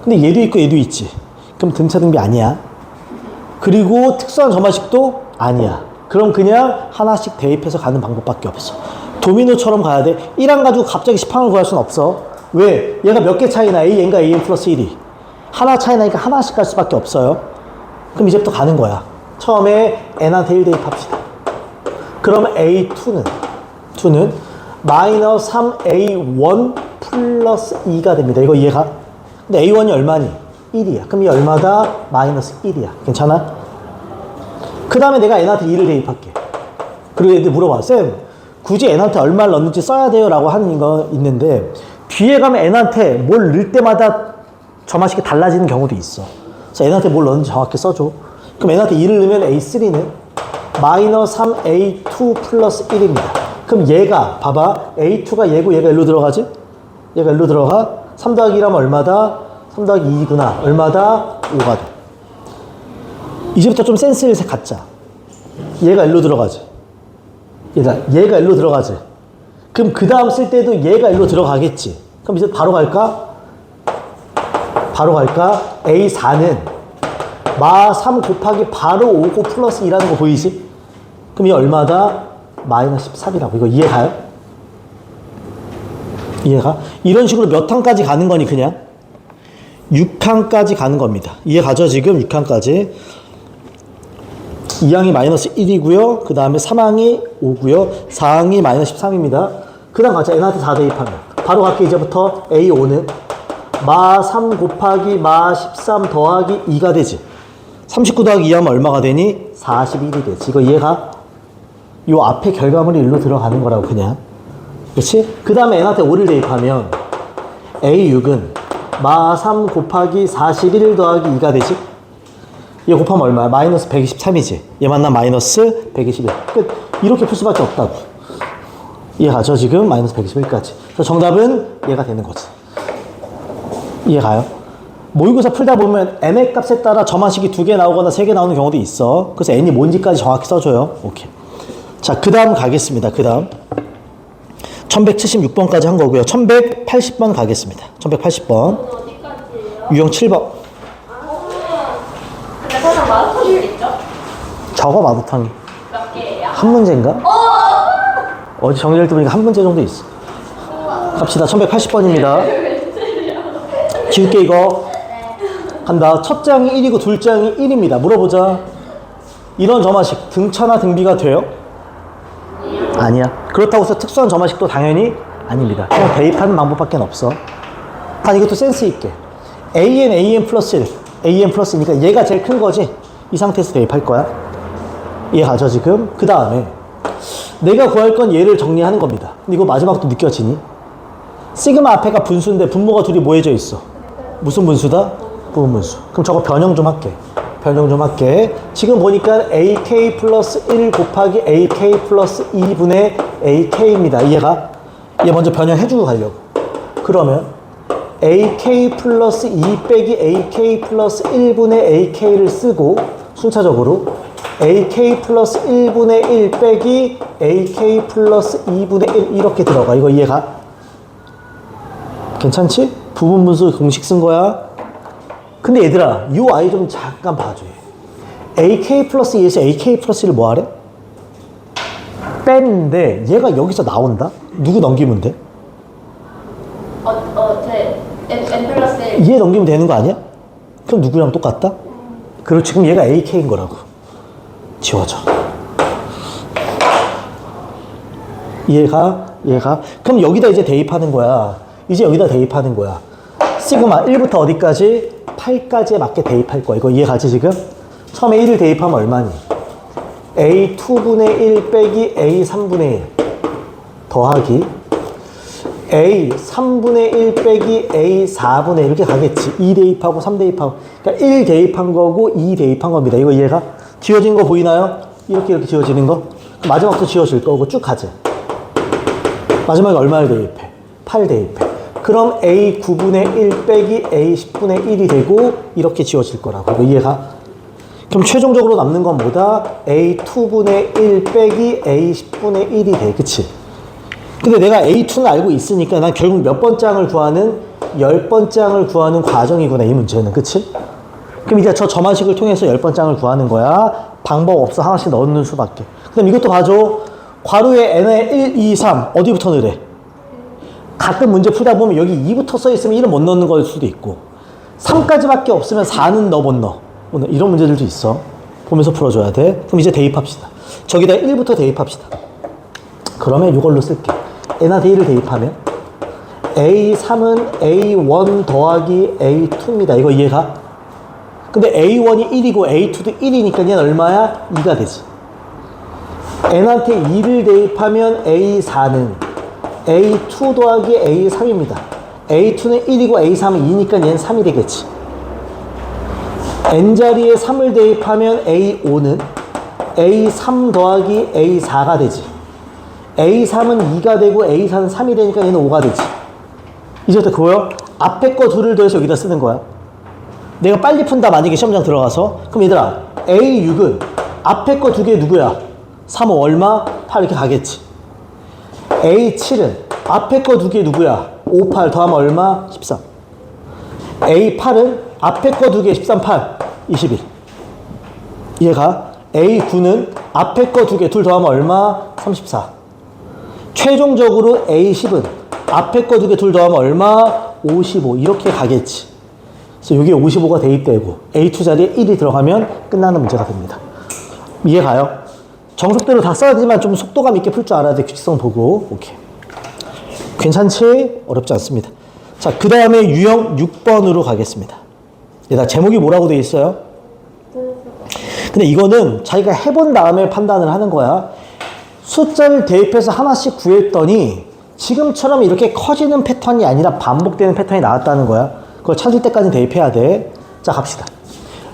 근데 얘도 있고 얘도 있지. 그럼 등차 등비 아니야. 그리고 특수한 점화식도 아니야. 그럼 그냥 하나씩 대입해서 가는 방법밖에 없어. 도미노처럼 가야 돼. 1항 가지고 갑자기 10항을 구할 수는 없어. 왜? 얘가 몇 개 차이나? An과 AN 플러스 1이. 하나 차이 나니까 하나씩 갈 수밖에 없어요. 그럼 이제부터 가는 거야. 처음에 n한테 1 대입합시다. 그러면 A2는 마이너스 3A1 플러스 2가 됩니다. 이거 이해가? 근데 A1이 얼마니? 1이야. 그럼 이 얼마다? 마이너스 1이야. 괜찮아? 그 다음에 내가 n한테 2를 대입할게. 그리고 애들 물어봐. 쌤, 굳이 n한테 얼마를 넣는지 써야 돼요? 라고 하는 거 있는데 뒤에 가면 n한테 뭘 넣을 때마다 점화식이 달라지는 경우도 있어. 그래서 n한테 뭘 넣는지 정확히 써줘. 그럼 n한테 2를 넣으면 a3는 마이너스 3a2 플러스 1입니다. 그럼 얘가 봐봐. a2가 얘고 얘가 일로 들어가지? 얘가 일로 들어가. 3 더하기 1하면 얼마다? 3 더하기 2구나. 얼마다? 5가 돼. 이제부터 좀 센스 있게 갖자. 얘가 일로 들어가지. 얘가 일로 들어가지. 그럼 그 다음 쓸 때도 얘가 일로 들어가겠지. 그럼 이제 바로 갈까? 바로 갈까? A4는 마 3 곱하기 바로 5고 플러스 2라는 거 보이지? 그럼 이게 얼마다? 마이너스 13이라고. 이거 이해가요? 이해가? 이런 식으로 몇 항까지 가는 거니 그냥? 6항까지 가는 겁니다. 이해가죠? 지금 6항까지. 2항이 마이너스 1이고요. 그 다음에 3항이 5고요. 4항이 마이너스 13입니다. 그 다음 가자. n한테 4 대입하면. 바로 갈게. 이제부터 A5는 마 3 곱하기 마 13 더하기 2가 되지. 39 더하기 2 하면 얼마가 되니? 41이 되지. 이거 이해가? 요 앞에 결과물이 일로 들어가는 거라고 그냥. 그렇지? 그 다음에 n한테 5를 대입하면 A6은 마 3 곱하기 41 더하기 2가 되지. 얘 곱하면 얼마야? 마이너스 123이지. 얘 만나면 마이너스 121. 끝. 이렇게 풀 수밖에 없다고. 이해가죠? 지금 마이너스 121까지. 그래서 정답은 얘가 되는 거지. 이해가요? 모의고사 풀다 보면 n의 값에 따라 점화식이 2개 나오거나 3개 나오는 경우도 있어. 그래서 n이 뭔지까지 정확히 써줘요. 오케이. 자, 그 다음 가겠습니다. 그 다음 1176번까지 한 거고요. 1180번 가겠습니다. 1180번 어디까지예요? 유형 7번. 근데 설마 마스터도 있죠? 저거 마부탕이 몇 개예요? 한 문제인가? 어제 정리할 때 보니까 한 문제 정도 있어. 갑시다. 1180번입니다. 지울게 이거. 간다. 첫 장이 1이고 둘 장이 1입니다. 물어보자. 이런 점화식 등차나 등비가 돼요? 아니야. 그렇다고 해서 특수한 점화식도 당연히 아닙니다. 그냥 대입하는 방법밖에 없어. 단 이것도 센스 있게. an 플러스 1. an 플러스니까 얘가 제일 큰 거지. 이 상태에서 대입할 거야. 이해가죠 지금? 그 다음에 내가 구할 건 얘를 정리하는 겁니다. 근데 이거 마지막도 느껴지니? 시그마 앞에가 분수인데 분모가 둘이 뭐해져 있어? 무슨 분수다? 부분분수. 그럼 저거 변형 좀 할게. 변형 좀 할게. 지금 보니까 AK 플러스 1 곱하기 AK 플러스 2분의 AK입니다. 이해가? 얘 먼저 변형해주고 가려고. 그러면 AK 플러스 2 빼기 AK 플러스 1분의 AK를 쓰고 순차적으로 AK 플러스 1분의 1 빼기 AK 플러스 2분의 1 이렇게 들어가. 이거 이해가? 괜찮지? 부분분수 공식 쓴 거야. 근데 얘들아, 이 아이 좀 잠깐 봐줘. AK 플러스 2에서 AK 플러스 1을 뭐 하래? 뺐는데 얘가 여기서 나온다? 누구 넘기면 돼? N 플러스 1. 얘 넘기면 되는 거 아니야? 그럼 누구랑 똑같다? 그렇지. 그럼 얘가 AK인 거라고. 지워져. 얘가 그럼 여기다 이제 대입하는 거야. 이제 여기다 대입하는 거야. 시그마 1부터 어디까지? 8까지에 맞게 대입할 거야. 이거 이해가지 지금? 처음에 1을 대입하면 얼마니? A2분의 1 빼기 A3분의 1 더하기 A3분의 1 빼기 A4분의 1 이렇게 가겠지. 2 대입하고 3 대입하고. 그러니까 1 대입한 거고 2 대입한 겁니다. 이거 이해가? 지워진 거 보이나요? 이렇게 지워지는 거? 마지막도 지워질 거고 쭉 가지. 마지막에 얼마를 대입해? 8 대입해. 그럼 A9분의 1 빼기 A10분의 1이 되고 이렇게 지워질 거라고. 이거 이해가? 그럼 최종적으로 남는 건 뭐다? A2분의 1 빼기 A10분의 1이 돼. 그치? 근데 내가 A2는 알고 있으니까 난 결국 몇 번장을 구하는? 10번장을 구하는 과정이구나. 이 문제는. 그치? 그럼 이제 저 점화식을 통해서 10번장을 구하는 거야. 방법 없어. 하나씩 넣는 수밖에. 그럼 이것도 봐줘. 괄호에 n에 1, 2, 3 어디부터 넣으래? 가끔 문제 풀다 보면 여기 2부터 써 있으면 1은 못 넣는 걸 수도 있고 3까지밖에 없으면 4는 너 못 넣어. 이런 문제들도 있어. 보면서 풀어줘야 돼. 그럼 이제 대입합시다. 저기다 1부터 대입합시다. 그러면 이걸로 쓸게. n한테 1을 대입하면 A3은 A1 더하기 A2입니다. 이거 이해가? 근데 A1이 1이고 A2도 1이니까 얘는 얼마야? 2가 되지. n한테 2를 대입하면 A4는 A2 더하기 A3입니다. A2는 1이고 A3은 2니까 얘는 3이 되겠지. n자리에 3을 대입하면 A5는 A3 더하기 A4가 되지. A3은 2가 되고 A4는 3이 되니까 얘는 5가 되지. 이제부터 그거요? 앞에 거 둘을 더해서 여기다 쓰는 거야. 내가 빨리 푼다 만약에 시험장 들어가서. 그럼 얘들아 A6은 앞에 거 두 개 누구야? 3, 5 얼마? 8 이렇게 가겠지. A7은 앞에 거 두 개 누구야? 5, 8 더하면 얼마? 13. A8은 앞에 거 두 개 13, 8 21. 이해가? A9는 앞에 거 두 개 둘 더하면 얼마? 34. 최종적으로 A10은 앞에 거 두 개 둘 더하면 얼마? 55. 이렇게 가겠지. 그래서 여기에 55가 대입되고 A2 자리에 1이 들어가면 끝나는 문제가 됩니다. 이해가요? 정석대로 다 써야 되지만 좀 속도감 있게 풀 줄 알아야 돼. 규칙성 보고. 오케이. 괜찮지? 어렵지 않습니다. 자, 그 다음에 유형 6번으로 가겠습니다. 얘들아, 제목이 뭐라고 돼 있어요? 근데 이거는 자기가 해본 다음에 판단을 하는 거야. 숫자를 대입해서 하나씩 구했더니 지금처럼 이렇게 커지는 패턴이 아니라 반복되는 패턴이 나왔다는 거야. 그걸 찾을 때까지 대입해야 돼. 자, 갑시다.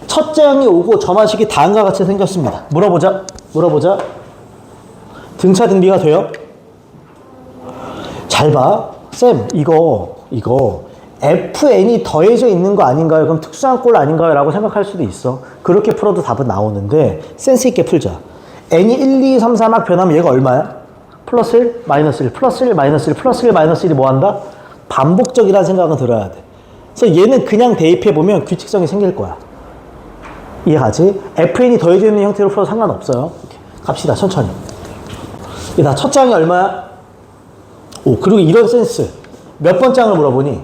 첫째 항이 오고 점화식이 다음과 같이 생겼습니다. 물어보자. 등차 등비가 돼요? 잘 봐. 쌤, 이거 FN이 더해져 있는 거 아닌가요? 그럼 특수한 꼴 아닌가요? 라고 생각할 수도 있어. 그렇게 풀어도 답은 나오는데 센스 있게 풀자. n이 1, 2, 3, 4 막 변하면 얘가 얼마야? 플러스 1, 마이너스 1, 플러스 1, 마이너스 1, 플러스 1, 마이너스 1이 뭐 한다? 반복적이라는 생각은 들어야 돼. 그래서 얘는 그냥 대입해보면 규칙성이 생길 거야. 이해가지? FN이 더해져 있는 형태로 풀어도 상관없어요. 이렇게. 갑시다, 천천히. 나 첫 장이 얼마야? 오, 그리고 이런 센스. 몇 번 장을 물어보니?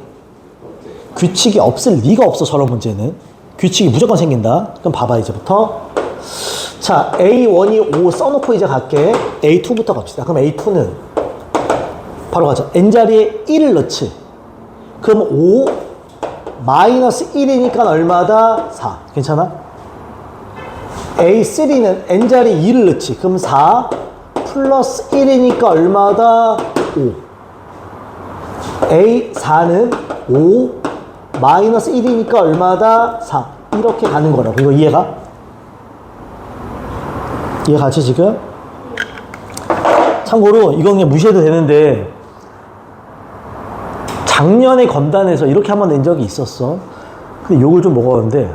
규칙이 없을 리가 없어, 저런 문제는. 규칙이 무조건 생긴다. 그럼 봐봐, 이제부터. 자, A1이 5 써놓고 이제 갈게. A2부터 갑시다. 그럼 A2는 바로 가자. n자리에 1을 넣지. 그럼 5 마이너스 1이니까 얼마다? 4. 괜찮아? A3는 n자리에 2를 넣지. 그럼 4 플러스 1이니까 얼마다? 5. A4는 5 마이너스 1이니까 얼마다? 4. 이렇게 가는 거라고. 이거 이해가? 이해가지 지금? 참고로 이건 그냥 무시해도 되는데 작년에 검단에서 이렇게 한번 낸 적이 있었어. 근데 욕을 좀 먹었는데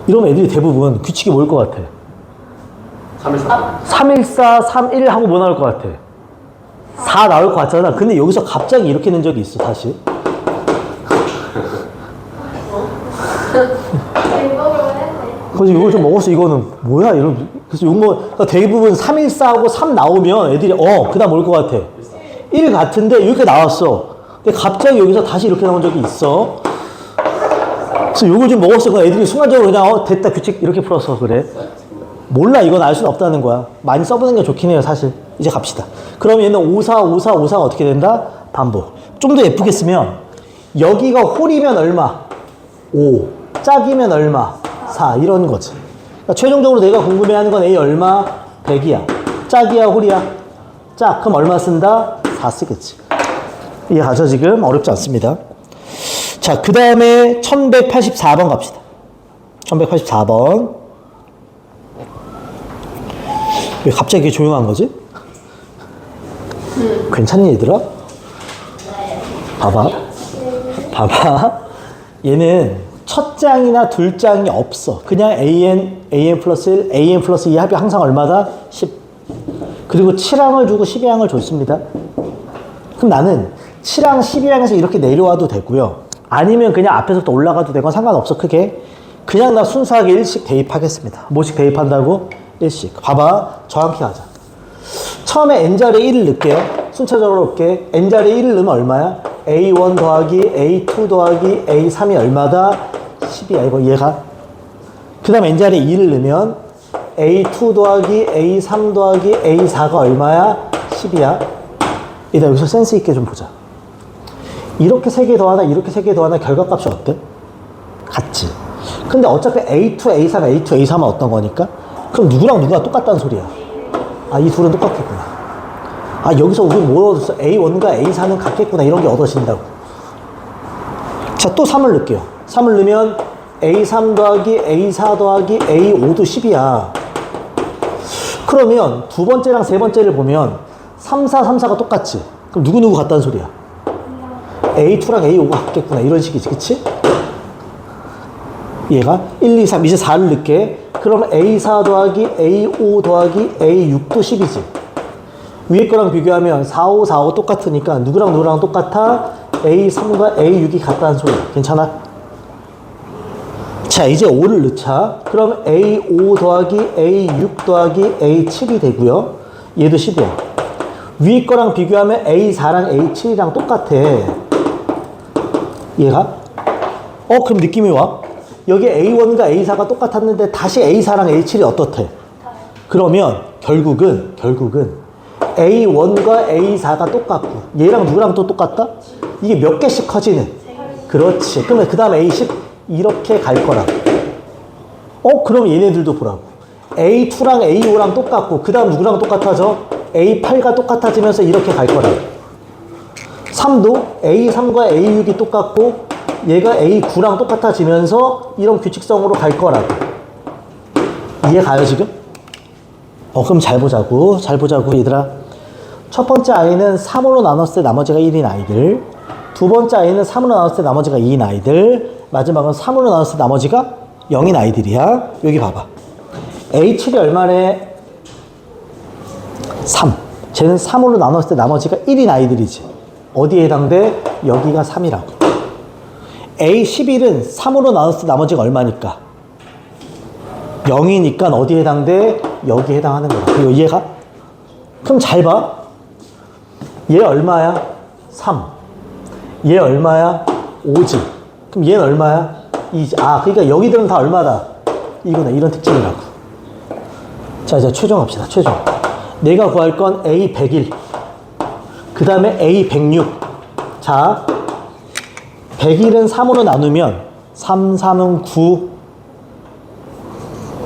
이러면 애들이 대부분 규칙이 뭐일 것 같아? 314. 314, 31 하고 뭐 나올 것 같아? 4 나올 것 같잖아. 근데 여기서 갑자기 이렇게 낸 적이 있어, 다시. 그래서 이걸 좀 먹었어. 이거는 뭐야? 그래서 그러니까 대부분 314하고 3 나오면 애들이 그 다음 뭘 것 같아? 1 같은데 이렇게 나왔어. 근데 갑자기 여기서 다시 이렇게 나온 적이 있어. 그래서 이걸 좀 먹었어. 그러니까 애들이 순간적으로 그냥 됐다, 규칙 이렇게 풀어서 그래. 몰라, 이건 알 수는 없다는 거야. 많이 써보는 게 좋긴 해요, 사실. 이제 갑시다. 그럼 얘는 54, 54, 54가 어떻게 된다? 반복. 좀 더 예쁘게 쓰면 여기가 홀이면 얼마? 5. 짝이면 얼마? 4. 이런 거지. 그러니까 최종적으로 내가 궁금해하는 건 A 얼마? 100이야. 짝이야, 홀이야? 짝. 그럼 얼마 쓴다? 4 쓰겠지. 이해가죠, 지금? 어렵지 않습니다. 자, 그 다음에 1184번 갑시다. 1184번. 왜 갑자기 이렇게 조용한 거지? 괜찮니, 얘들아? 봐봐. 얘는 첫 장이나 둘 장이 없어. 그냥 AN 플러스 1, AN 플러스 2 합이 항상 얼마다? 10. 그리고 7항을 주고 12항을 줬습니다. 그럼 나는 7항, 12항에서 이렇게 내려와도 되고요. 아니면 그냥 앞에서부터 올라가도 되건 상관없어, 크게. 그냥 나 순수하게 1씩 대입하겠습니다. 뭐씩 대입한다고? 1씩. 봐봐. 정확히 하자. 처음에 n자리에 1을 넣을게요. 순차적으로 넣을게. n자리에 1을 넣으면 얼마야? A1 더하기 A2 더하기 A3이 얼마다? 10이야. 이거 이해가? 그 다음에 n자리에 2를 넣으면 A2 더하기 A3 더하기 A4가 얼마야? 10이야. 일단 여기서 센스 있게 좀 보자. 이렇게 3개 더하나 이렇게 3개 더하나 결과값이 어때? 같지. 근데 어차피 A2, A3, A2, A3은 어떤 거니까? 그럼 누구랑 누구가 똑같다는 소리야. 이 둘은 똑같겠구나. 아, 여기서 우리 뭐 얻었어? A1과 A4는 같겠구나. 이런 게 얻어진다고. 자, 또 3을 넣을게요. 3을 넣으면 A3 더하기 A4 더하기 A5도 10이야. 그러면 두 번째랑 세 번째를 보면 3, 4, 3, 4가 똑같지? 그럼 누구누구 같다는 소리야? A2랑 A5가 같겠구나. 이런 식이지. 그치? 얘가 1, 2, 3. 이제 4를 넣게. 그럼 A4 더하기 A5 더하기 A6도 10이지. 위에 거랑 비교하면 4, 5, 4, 5 똑같으니까 누구랑 누구랑 똑같아? A3과 A6이 같다는 소리야. 괜찮아? 자, 이제 5를 넣자. 그럼 A5 더하기 A6 더하기 A7이 되고요. 얘도 10이야. 위에 거랑 비교하면 A4랑 A7이랑 똑같아. 얘가? 그럼 느낌이 와? 여기 A1과 A4가 똑같았는데 다시 A4랑 A7이 어떻대? 그러면 결국은 A1과 A4가 똑같고 얘랑 누구랑 또 똑같다? 이게 몇 개씩 커지는? 그렇지. 그러면 그 다음 A10 이렇게 갈 거라고. 그럼 얘네들도 보라고. A2랑 A5랑 똑같고 그 다음 누구랑 똑같아져? A8가 똑같아지면서 이렇게 갈 거라고. 3도 A3과 A6이 똑같고 얘가 A9랑 똑같아지면서 이런 규칙성으로 갈 거라고. 이해 가요 지금? 그럼 잘 보자고 얘들아. 첫 번째 아이는 3으로 나눴을 때 나머지가 1인 아이들, 두 번째 아이는 3으로 나눴을 때 나머지가 2인 아이들, 마지막은 3으로 나눴을 때 나머지가 0인 아이들이야. 여기 봐봐. A7이 얼마래? 3. 쟤는 3으로 나눴을 때 나머지가 1인 아이들이지. 어디에 해당돼? 여기가 3이라고. A11은 3으로 나눴을 때 나머지가 얼마니까? 0이니까 어디에 해당돼? 여기에 해당하는 거야. 이거 이해가? 그럼 잘 봐. 얘 얼마야? 3. 얘 얼마야? 5지. 그럼 얘는 얼마야? 2지. 그러니까 여기들은 다 얼마다? 이거네. 이런 특징이라고. 자, 이제 최종합시다. 최종. 내가 구할 건 A101. 그 다음에 A106. 자, 101은 3으로 나누면 3, 3은 9.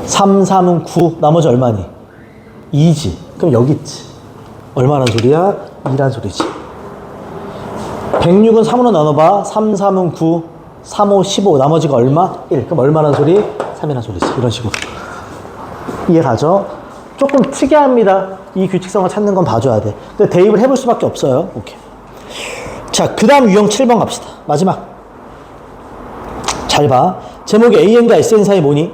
3, 3은 9. 나머지 얼마니? 2지. 그럼 여기 있지. 얼마란 소리야? 2란 소리지. 106은 3으로 나눠봐. 3, 3은 9. 3, 5, 15. 나머지가 얼마? 1. 그럼 얼마란 소리? 3이란 소리지. 이런 식으로. 이해가죠? 조금 특이합니다. 이 규칙성을 찾는 건 봐줘야 돼. 근데 대입을 해볼 수밖에 없어요. 오케이. 자, 그 다음 유형 7번 갑시다. 마지막. 잘 봐. 제목이 AN과 SN 사이 뭐니?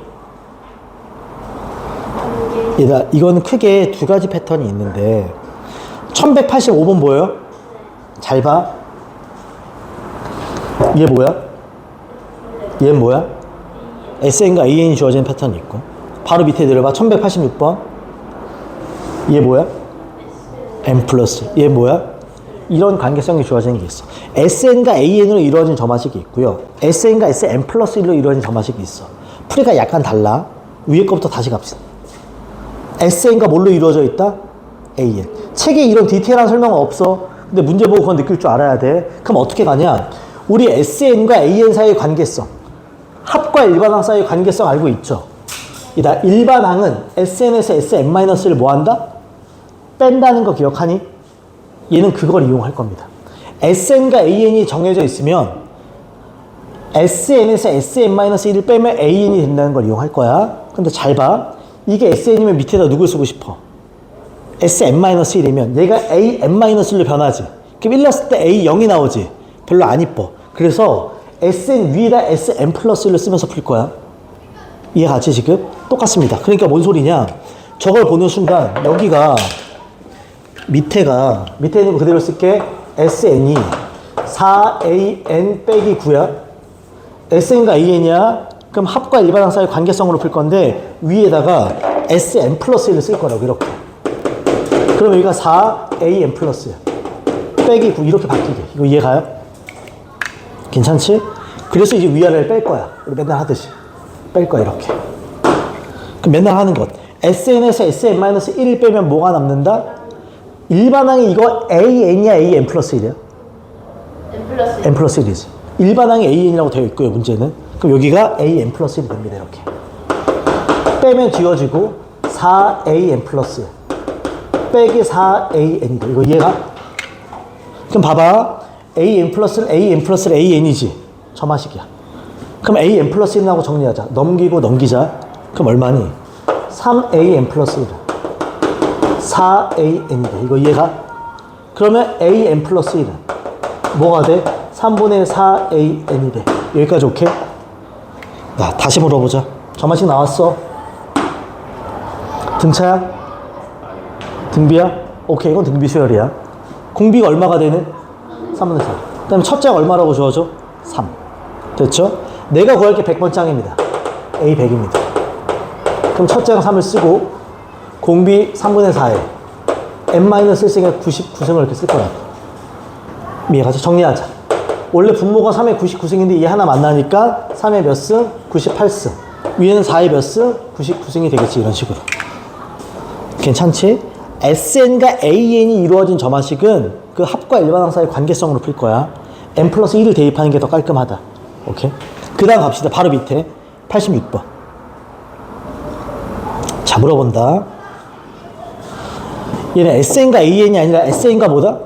얘들아, 이거는 크게 두 가지 패턴이 있는데 1185번 뭐예요? 잘 봐. 얘 뭐야? 얘 뭐야? SN과 AN이 주어지는 패턴이 있고 바로 밑에 내려봐. 1186번 얘 뭐야? N 플러스. 얘 뭐야? 이런 관계성이 주어지는 게 있어. SN과 AN으로 이루어진 점화식이 있고요. SN과 SN 플러스 1로 이루어진 점화식이 있어. 풀이가 약간 달라. 위에 거부터 다시 갑시다. SN과 뭘로 이루어져 있다? AN. 책에 이런 디테일한 설명은 없어. 근데 문제 보고 그건 느낄 줄 알아야 돼. 그럼 어떻게 가냐? 우리 SN과 AN 사이의 관계성, 합과 일반항 사이의 관계성 알고 있죠? 일반항은 SN에서 SN-를 뭐 한다? 뺀다는 거 기억하니? 얘는 그걸 이용할 겁니다. SN과 AN이 정해져 있으면 SN에서 SN-1을 빼면 AN이 된다는 걸 이용할 거야. 근데 잘 봐. 이게 SN이면 밑에다 누굴 쓰고 싶어? SN-1이면 얘가 AN-1로 변하지. 그럼 1 넣었을 때 A0이 나오지. 별로 안 이뻐. 그래서 SN 위에다 SN+1을 쓰면서 풀 거야. 이해가지 지금? 똑같습니다. 그러니까 뭔 소리냐? 저걸 보는 순간 여기가 밑에 있는 거 그대로 쓸게. SN이 4AN 빼기 9야. SN과 AN이야. 그럼 합과 일반항 사이 관계성으로 풀 건데 위에다가 SN+1을 쓸 거라고 이렇게. 그럼 여기가 4AN+야. 빼기 9 이렇게 바뀌게. 이거 이해가요? 괜찮지? 그래서 이제 위아래를 뺄 거야. 우리 맨날 하듯이. 뺄 거야 이렇게. 그럼 맨날 하는 것. SN에서 SN-1을 빼면 뭐가 남는다? 일반항이 이거 AN이야, AN+1이야? N+1이지. 일반항이 AN이라고 되어 있고요, 문제는. 그럼 여기가 AN+1이 됩니다, 이렇게. 빼면 지워지고 4AN+. 빼기 4AN이다. 이거 이해가? 그럼 봐봐. AN 플러스는 AN 플러스 AN이지. 저마식이야. 그럼 AN 플러스 1하고 정리하자. 넘기고 넘기자. 그럼 얼마니? 3AN 플러스 1. 4AN이다. 이거 이해가? 그러면 AN 플러스 1은 뭐가 돼? 3분의 4AN이 돼. 여기까지 오케이? 자, 다시 물어보자. 저마식 나왔어. 등차야? 등비야? 오케이, 이건 등비 수열이야. 공비가 얼마가 되는? 3분의 4. 그 다음에 첫 장 얼마라고 주어져? 3. 됐죠? 내가 구할 게 100번 짱입니다. A 100입니다. 그럼 첫 장 3을 쓰고 공비 3분의 4에 n-1승에 99승을 이렇게 쓸 거야. 이해가지? 정리하자. 원래 분모가 3의 99승인데 이 하나 만나니까 3의 몇 승? 98승. 위에는 4의 몇 승? 99승이 되겠지. 이런 식으로. 괜찮지? SN과 AN이 이루어진 저마식은 그 합과 일반항 사이의 관계성으로 풀 거야. n 플러스 1을 대입하는 게 더 깔끔하다. 오케이? 그 다음 갑시다. 바로 밑에 86번. 자, 물어본다. 얘는 SN과 AN이 아니라 SN과 뭐다?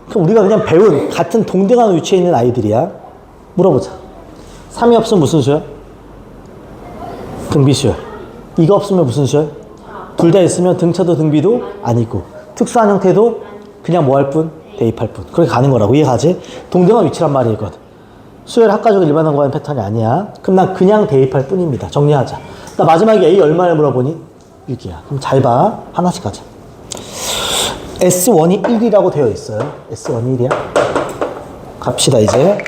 그럼 우리가 그냥 배운 같은 동등한 위치에 있는 아이들이야. 물어보자. 3이 없으면 무슨 수열? 등비수열. 이거 없으면 무슨 수열? 둘 다 있으면 등차도 등비도 아니고 특수한 형태도 그냥 뭐 할 뿐? 대입할 뿐. 그렇게 가는 거라고. 이해가지? 동등한 위치란 말이거든. 수열 학과적으로 일반항 구하는 패턴이 아니야. 그럼 난 그냥 대입할 뿐입니다. 정리하자. 나 마지막에 A 얼마를 물어보니? 6이야. 그럼 잘 봐. 하나씩 가자. S1이 1이라고 되어 있어요. S1이 1이야. 갑시다 이제.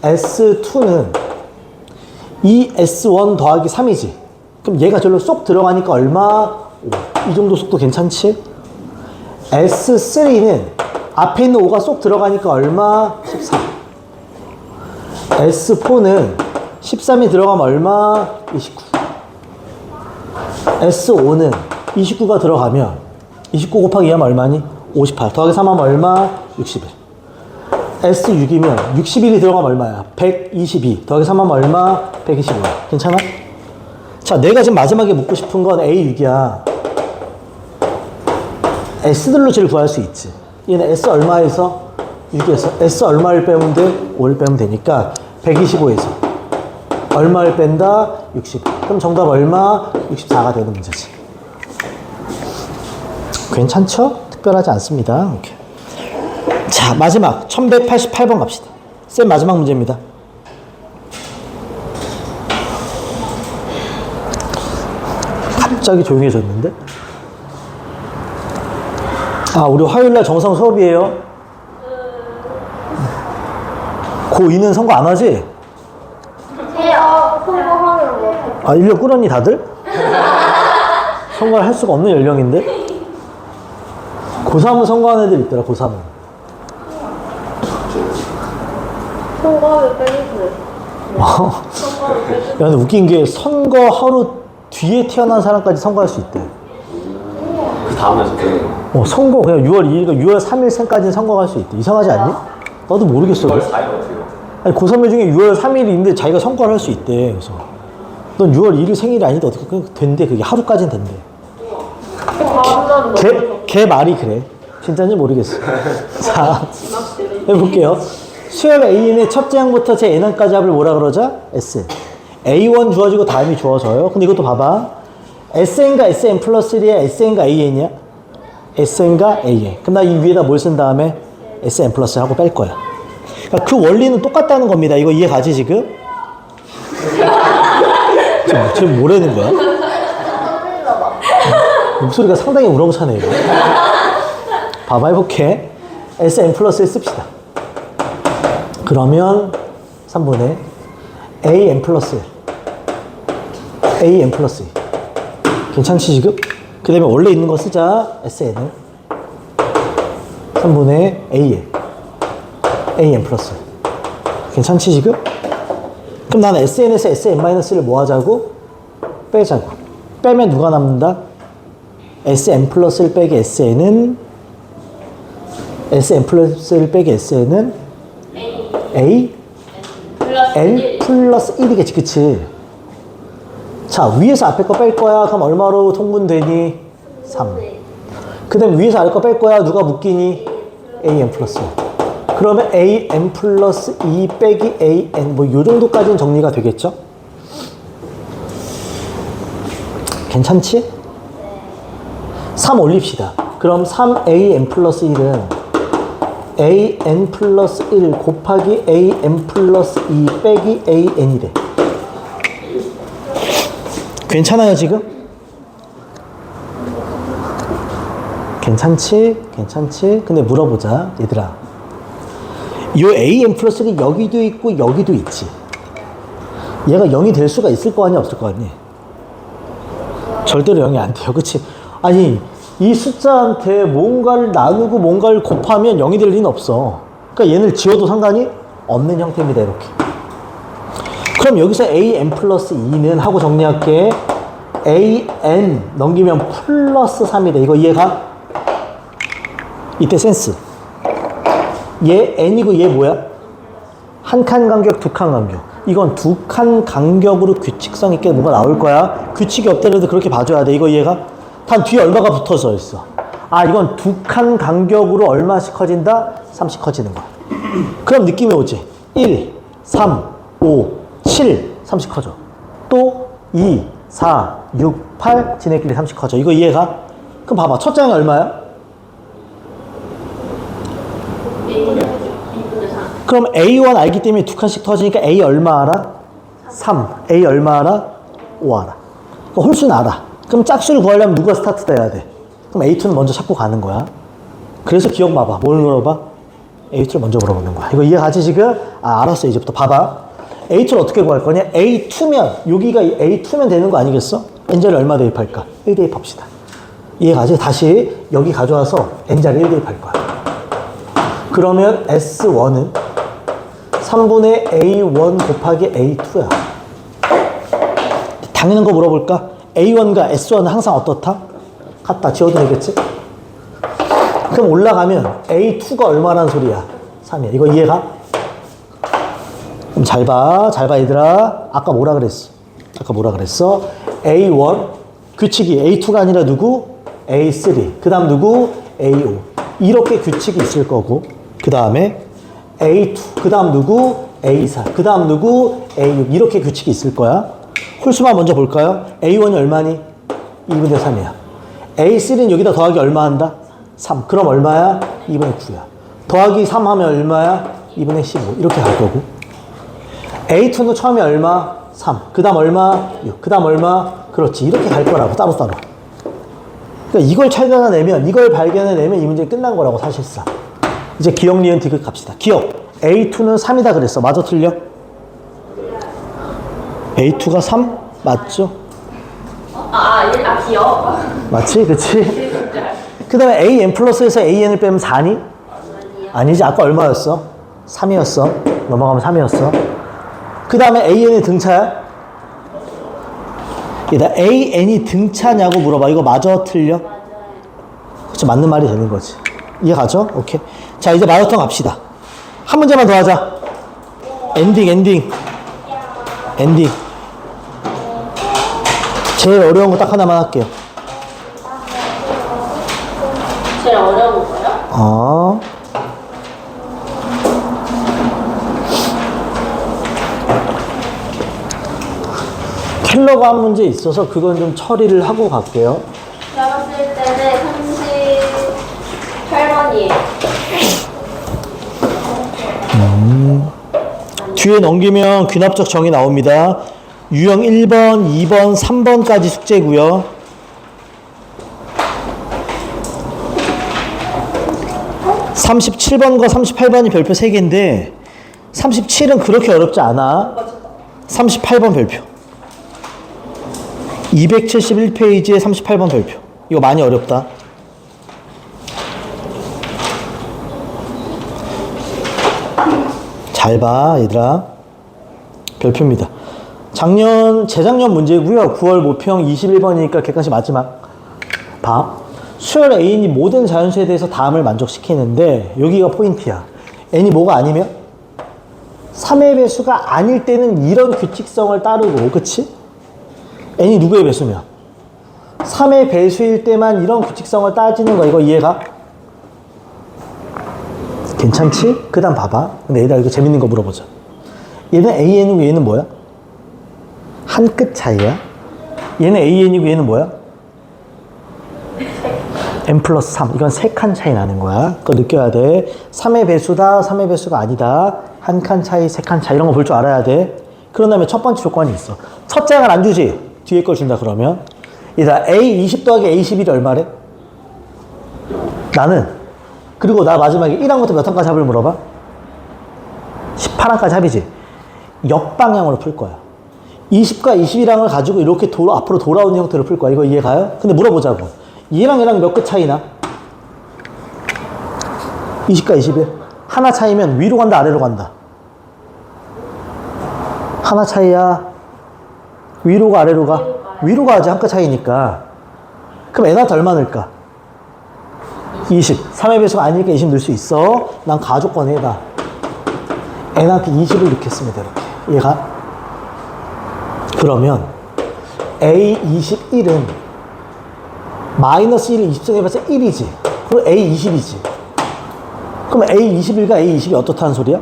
S2는 이 S1 더하기 3이지. 그럼 얘가 절로 쏙 들어가니까 얼마? 5. 이 정도 속도 괜찮지? S3는 앞에 있는 5가 쏙 들어가니까 얼마? 13. S4는 13이 들어가면 얼마? 29. S5는 29가 들어가면 29 곱하기 2 하면 얼마니? 58. 더하기 3 하면 얼마? 61. S6이면 61이 들어가면 얼마야? 122. 더하기 3 하면 얼마? 125. 괜찮아? 자, 내가 지금 마지막에 묻고 싶은 건 A6이야. S들로 제일 구할 수 있지. 얘는 S 얼마에서? 6에서 S 얼마를 빼면 돼? 5를 빼면 되니까 125에서 얼마를 뺀다? 60. 그럼 정답 얼마? 64가 되는 문제지. 괜찮죠? 특별하지 않습니다. 오케이. 자, 마지막 1188번 갑시다. 쌤 마지막 문제입니다. 갑자기 조용해졌는데? 아, 우리 화요일날 정상 수업이에요. 고2는 선거 안 하지? 선거하는 거. 아, 인력 끌었니 다들? 선거를 할 수가 없는 연령인데? 고3은 선거하는 애들 있더라. 고3은. 선거하면 빼주세요. 야, 근데 웃긴 게 선거 하루 뒤에 태어난 사람까지 선거할 수 있대. 그 다음날 저녁에 선거 그냥 6월 2일과 6월 3일 생까지는 선거할 수 있대. 이상하지 않니? 나도 모르겠어. 6월 4일 어떻게 아니, 고3애 중에 6월 3일인데 자기가 선거를 할 수 있대. 그래서 넌 6월 1일 생일이 아닌데 어떻게 된대. 그게 하루까지는 된대. 걔 말이 그래. 진짜인지 모르겠어. 자, 해볼게요. 수열 A의 첫 장부터 제 N항까지 합을 뭐라 그러자? S. A1 주어지고 다음이 주어져요. 근데 이것도 봐봐. SN과 SN 플러스 1이야? SN과 AN이야? SN과 AN. 그럼 나 이 위에다 뭘 쓴 다음에 SN 플러스 하고 뺄 거야. 그러니까 그 원리는 똑같다는 겁니다. 이거 이해 가지 지금? 지금 뭐라는 거야? 목소리가 상당히 우렁차네 이거. 봐봐 해볼게. SN 플러스 1 씁시다. 그러면 3분의 AN 플러스 1. AN 플러스 2. 괜찮지 지금? 그 다음에 원래 있는 거 쓰자. SN을 3분의 AN 플러스 1. 괜찮지 지금? 그럼 나는 SN에서 SN-를 뭐 하자고? 빼자고. 빼면 누가 남는다? SN 플러스 1 빼기 SN은 SN 플러스 1 빼기 SN은 A N 플러스 1이겠지. 그치? 자, 위에서 앞에 거 뺄 거야. 그럼 얼마로 통분되니? 3. 그 그 다음에 위에서 아래 거 뺄 거야. 누가 묶이니? an 플러스 1. 그러면 an 플러스 2 빼기 an 뭐 요 정도까지는 정리가 되겠죠? 괜찮지? 3 올립시다. 그럼 3an 플러스 1은 an 플러스 1 곱하기 an 플러스 2 빼기 an이래. 괜찮아요 지금? 괜찮지? 괜찮지? 근데 물어보자 얘들아. 요 an 플러스 1이 여기도 있고 여기도 있지. 얘가 0이 될 수가 있을 거 아니야 없을 거 아니? 절대로 0이 안 돼요. 그치? 아니 이 숫자한테 뭔가를 나누고 뭔가를 곱하면 0이 될 리는 없어. 그러니까 얘를 지워도 상관이 없는 형태입니다. 이렇게. 그럼 여기서 an 플러스 2는 하고 정리할게. an 넘기면 플러스 3이래. 이거 이해가? 이때 센스. 얘 n이고 얘 뭐야? 한 칸 간격, 두 칸 간격. 이건 두 칸 간격으로 규칙성 있게 뭐가 나올 거야. 규칙이 없더라도 그렇게 봐줘야 돼. 이거 이해가? 단 뒤에 얼마가 붙어져 있어. 아, 이건 두 칸 간격으로 얼마씩 커진다? 3씩 커지는 거야. 그럼 느낌이 오지? 1, 3, 5, 7, 3씩 커져. 또 2, 4, 6, 8, 지네끼리 3씩 커져. 이거 이해가? 그럼 봐봐. 첫 장이 얼마야? 그럼 A1 알기 때문에 두 칸씩 터지니까 A 얼마 알아? 3. A 얼마 알아? 5 알아. 그러니까 홀수는 알아. 그럼 짝수를 구하려면 누가 스타트 돼야 돼? 그럼 A2는 먼저 찾고 가는 거야. 그래서 기억 봐봐. 뭘 물어봐? A2를 먼저 물어보는 거야. 이거 이해가지 지금? 아, 알았어. 이제부터 봐봐. A2를 어떻게 구할 거냐? A2면, 여기가 A2면 되는 거 아니겠어? n자리 얼마 대입할까? 1 대입합시다. 이해가지? 다시 여기 가져와서 n자리 1 대입할 거야. 그러면 S1은 3분의 A1 곱하기 A2야. 당연한 거 물어볼까? A1과 S1은 항상 어떻다? 같다. 지워도 되겠지? 그럼 올라가면 A2가 얼마란 소리야? 3이야. 이거 이해가? 그럼 잘 봐. 잘 봐, 얘들아. 아까 뭐라 그랬어? 아까 뭐라 그랬어? A1, 규칙이 A2가 아니라 누구? A3. 그 다음 누구? A5. 이렇게 규칙이 있을 거고, 그 다음에 A2, 그 다음 누구? A4, 그 다음 누구? A6. 이렇게 규칙이 있을 거야. 홀수만 먼저 볼까요? A1이 얼마니? 2분의 3이야. A3는 여기다 더하기 얼마 한다? 3. 그럼 얼마야? 2분의 9야. 더하기 3 하면 얼마야? 2분의 15. 이렇게 갈 거고. A2는 처음에 얼마? 3. 그 다음 얼마? 6. 그 다음 얼마? 그렇지. 이렇게 갈 거라고, 따로따로. 그러니까 이걸 찾아내면, 이걸 발견해내면 이 문제 끝난 거라고, 사실상. 이제 기억, 니은, 디귿 갑시다. 기억. A2는 3이다 그랬어. 맞아, 틀려? A2가 3? 맞죠? 기억. 맞지? 그치? 그 다음에 AN 플러스에서 AN을 빼면 4니? 아니지. 아까 얼마였어? 3이었어. 넘어가면 3이었어. 그 다음에 AN이 등차야? 얘들아, AN이 등차냐고 물어봐. 이거 맞아, 틀려? 그치, 맞는 말이 되는 거지. 이해가죠? 오케이. 자, 이제 마라톤 갑시다. 한 문제만 더 하자. 엔딩. 제일 어려운 거 딱 하나만 할게요. 제일 어려운 거요? 켈러가 한 문제 있어서 그건 좀 처리를 하고 갈게요. 제가 봤을 때는 38번이에요. 뒤에 넘기면 귀납적 정의 나옵니다. 유형 1번, 2번, 3번까지 숙제고요. (37번과) (38번이) 별표 3개인데 37은 그렇게 어렵지 않아. 38번 별표 271페이지에 38번 별표. 이거 많이 어렵다. 잘 봐, 얘들아. 별표입니다. 재작년 문제고요. 9월 모평 21번이니까 객관식 마지막. 봐. 수열 A인이 모든 자연수에 대해서 다음을 만족시키는데 여기가 포인트야. N이 뭐가 아니면? 3의 배수가 아닐 때는 이런 규칙성을 따르고, 그치? N이 누구의 배수면? 3의 배수일 때만 이런 규칙성을 따지는 거야. 이거 이해가? 괜찮지? 그 다음 봐봐. 근데 얘들아 이거 재밌는 거 물어보자. 얘는 AN이고 얘는 뭐야? 한 끗 차이야? 얘는 AN이고 얘는 뭐야? n 플러스 3. 이건 3칸 차이 나는 거야. 그거 느껴야 돼. 3의 배수다, 3의 배수가 아니다. 한 칸 차이, 3칸 차이. 이런 거 볼 줄 알아야 돼. 그런 다음에 첫 번째 조건이 있어. 첫 장을 안 주지? 뒤에 걸 준다 그러면. 얘들아, A20 더하기 A11이 얼마래? 나는. 그리고 나 마지막에 1항부터 몇 항까지 합을 물어봐? 18항까지 합이지? 역방향으로 풀 거야. 20과 21항을 가지고 이렇게 앞으로 돌아오는 형태로 풀 거야. 이거 이해가요? 근데 물어보자고. 얘랑 얘랑 몇 끗 차이나? 20과 21? 하나 차이면 위로 간다, 아래로 간다? 하나 차이야. 위로가, 아래로가? 위로 가야지, 한 끗 차이니까. 그럼 n한테 얼마 넣을까? 20. 3의 배수가 아니니까 20 넣을 수 있어. 난 가조건 해봐. n한테 20을 넣겠습니다, 이렇게. 얘가? 그러면 A21은 마이너스 1을 20 정해봤자 1이지. 그럼 A20이지. 그럼 A21과 A20이 어떻다는 소리야?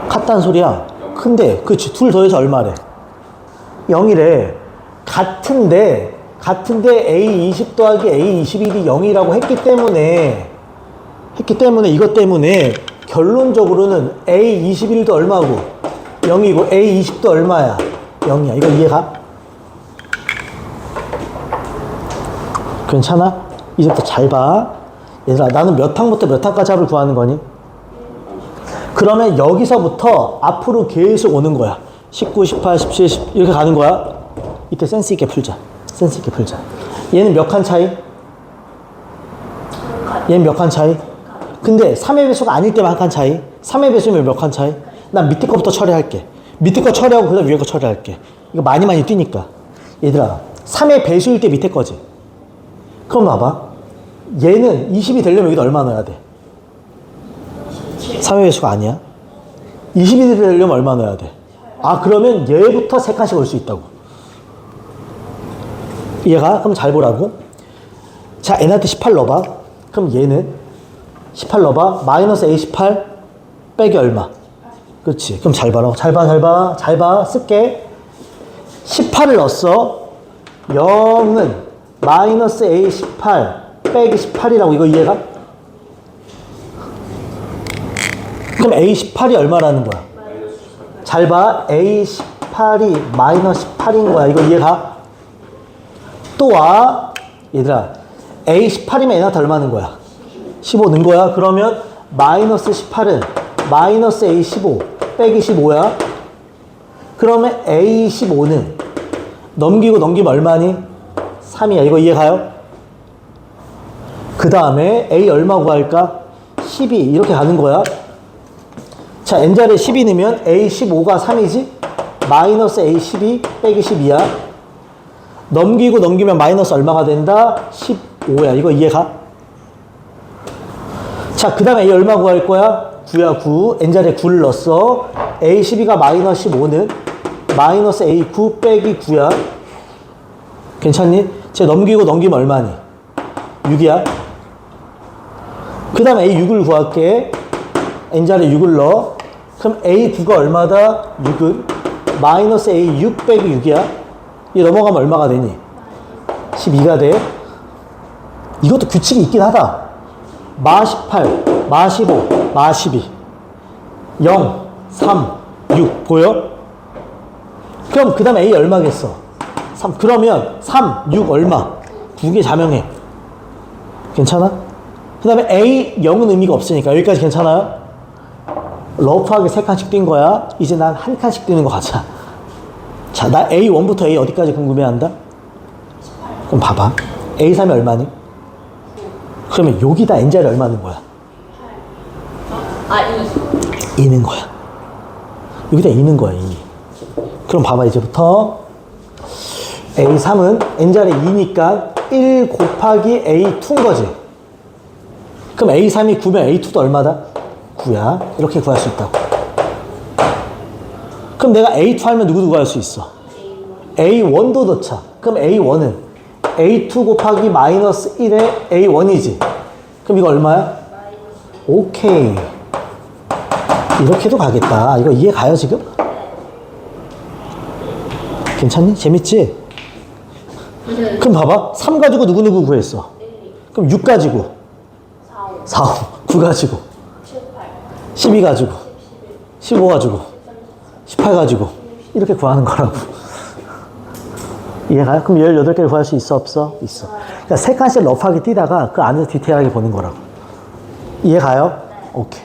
같다는 소리야. 근데 그치, 둘 더해서 얼마래? 0이래. 같은데 A20 더하기 A21이 0이라고 했기 때문에 이것 때문에 결론적으로는 A21도 얼마고 0이고 A20도 얼마야? 0이야. 이거 이해가? 괜찮아? 이제부터 잘 봐. 얘들아, 나는 몇 항부터 몇 항까지 합을 구하는 거니? 그러면 여기서부터 앞으로 계속 오는 거야. 19, 18, 17, 10 이렇게 가는 거야. 이때 센스 있게 풀자. 센스 있게 풀자. 얘는 몇 칸 차이? 얘는 몇 칸 차이? 근데 3의 배수가 아닐 때만 한 칸 차이? 3의 배수면 몇 칸 차이? 난 밑에 거부터 처리할게. 밑에 거 처리하고 그 다음 위에 거 처리할게. 이거 많이 뛰니까. 얘들아, 3의 배수일 때 밑에 거지? 그럼 봐봐. 얘는 20이 되려면 여기다 얼마 넣어야 돼? 3의 배수가 아니야? 20이 되려면 얼마 넣어야 돼? 아, 그러면 얘부터 3칸씩 올 수 있다고. 얘가? 그럼 잘 보라고. 자, n한테 18 넣어봐. 그럼 얘는 18 넣어봐. 마이너스 A18 빼기 얼마? 그렇지. 그럼 잘 봐라. 잘 봐. 쓸게. 18을 넣었어. 0은 마이너스 A18 빼기 18이라고. 이거 이해가? 그럼 A18이 얼마라는 거야? 잘 봐. A18이 마이너스 18인 거야. 이거 이해가? 또 와. 얘들아, A18이면 n한테 얼마 넣은 거야? 15 넣은 거야. 그러면 마이너스 18은 마이너스 A15 빼기 15야. 그러면 A15는 넘기면 얼마니? 3이야. 이거 이해가요? 그 다음에 A 얼마 구할까? 12 이렇게 가는 거야. 자, n자리에 12 넣으면 A15가 3이지? 마이너스 A12 빼기 12야. 넘기면 마이너스 얼마가 된다? 15야. 이거 이해가? 자, 그 다음에 A 얼마 구할 거야? 9야, 9. n자리에 9를 넣었어. A12가 마이너스 15는 마이너스 A9 빼기 9야. 괜찮니? 쟤 넘기면 얼마니? 6이야. 그 다음에 A6을 구할게. n자리에 6을 넣어. 그럼 A9가 얼마다? 6은 마이너스 A6 빼기 6이야. 얘 넘어가면 얼마가 되니? 12가 돼. 이것도 규칙이 있긴 하다. 마 18, 마 15, 마 12. 0, 3, 6. 보여? 그럼 그 다음에 A 얼마겠어? 3. 그러면 3, 6 얼마? 2개 자명해. 괜찮아? 그 다음에 A 0은 의미가 없으니까 여기까지 괜찮아요? 러프하게 3칸씩 뛴 거야. 이제 난 한 칸씩 뛰는 거 가자. 자, 나 A1부터 A 어디까지 궁금해한다? 그럼 봐봐. A3이 얼마니? 그러면 여기다 n자리 얼마 넣은 거야? 2. 2는 거야. 여기다 2는 거야, 2. 그럼 봐봐, 이제부터. A3은 n자리 2니까 1 곱하기 A2인 거지. 그럼 A3이 9면 A2도 얼마다? 9야. 이렇게 구할 수 있다고. 그럼 내가 A2 하면 누구 구할 수 있어? A1도 넣자. 그럼 A1은 A2 곱하기 마이너스 1의 A1이지. 그럼 이거 얼마야? 오케이. 이렇게도 가겠다. 이거 이해 가요, 지금? 괜찮니? 재밌지? 그럼 봐봐. 3 가지고 누구누구 구했어? 그럼 6 가지고 4, 5, 9 가지고 12 가지고 15 가지고 18 가지고 이렇게 구하는 거라고. 이해가요? 그럼 18개를 구할 수 있어, 없어? 있어. 그러니까 세 칸씩 러프하게 띄다가 그 안에서 디테일하게 보는 거라고. 이해가요? 오케이.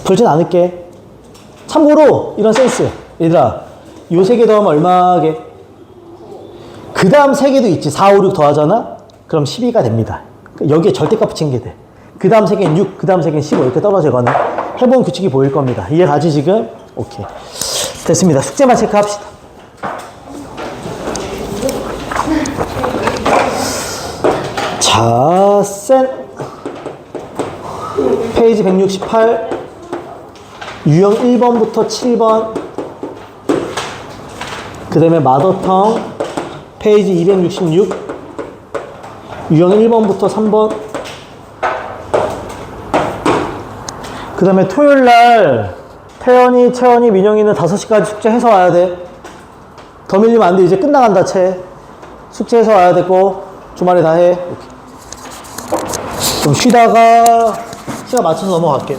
풀진 않을게. 참고로 이런 센스. 얘들아, 요 세 개 더하면 얼마게? 그 다음 세 개도 있지. 4, 5, 6 더하잖아? 그럼 12가 됩니다. 여기에 절대값 붙인 게 돼. 그 다음 세 개는 6, 그 다음 세 개는 15 이렇게 떨어지거나 해본 규칙이 보일 겁니다. 이해가지 지금? 오케이. 됐습니다. 숙제만 체크합시다. 자, 페이지 168 유형 1번부터 7번 그 다음에 마더텅 페이지 266 유형 1번부터 3번 그 다음에 토요일날 태연이, 채연이, 민영이는 5시까지 숙제해서 와야 돼. 더 밀리면 안 돼. 이제 끝나간다, 채. 숙제해서 와야 되고 주말에 다 해. 오케이. 좀 쉬다가 시간 맞춰서 넘어갈게.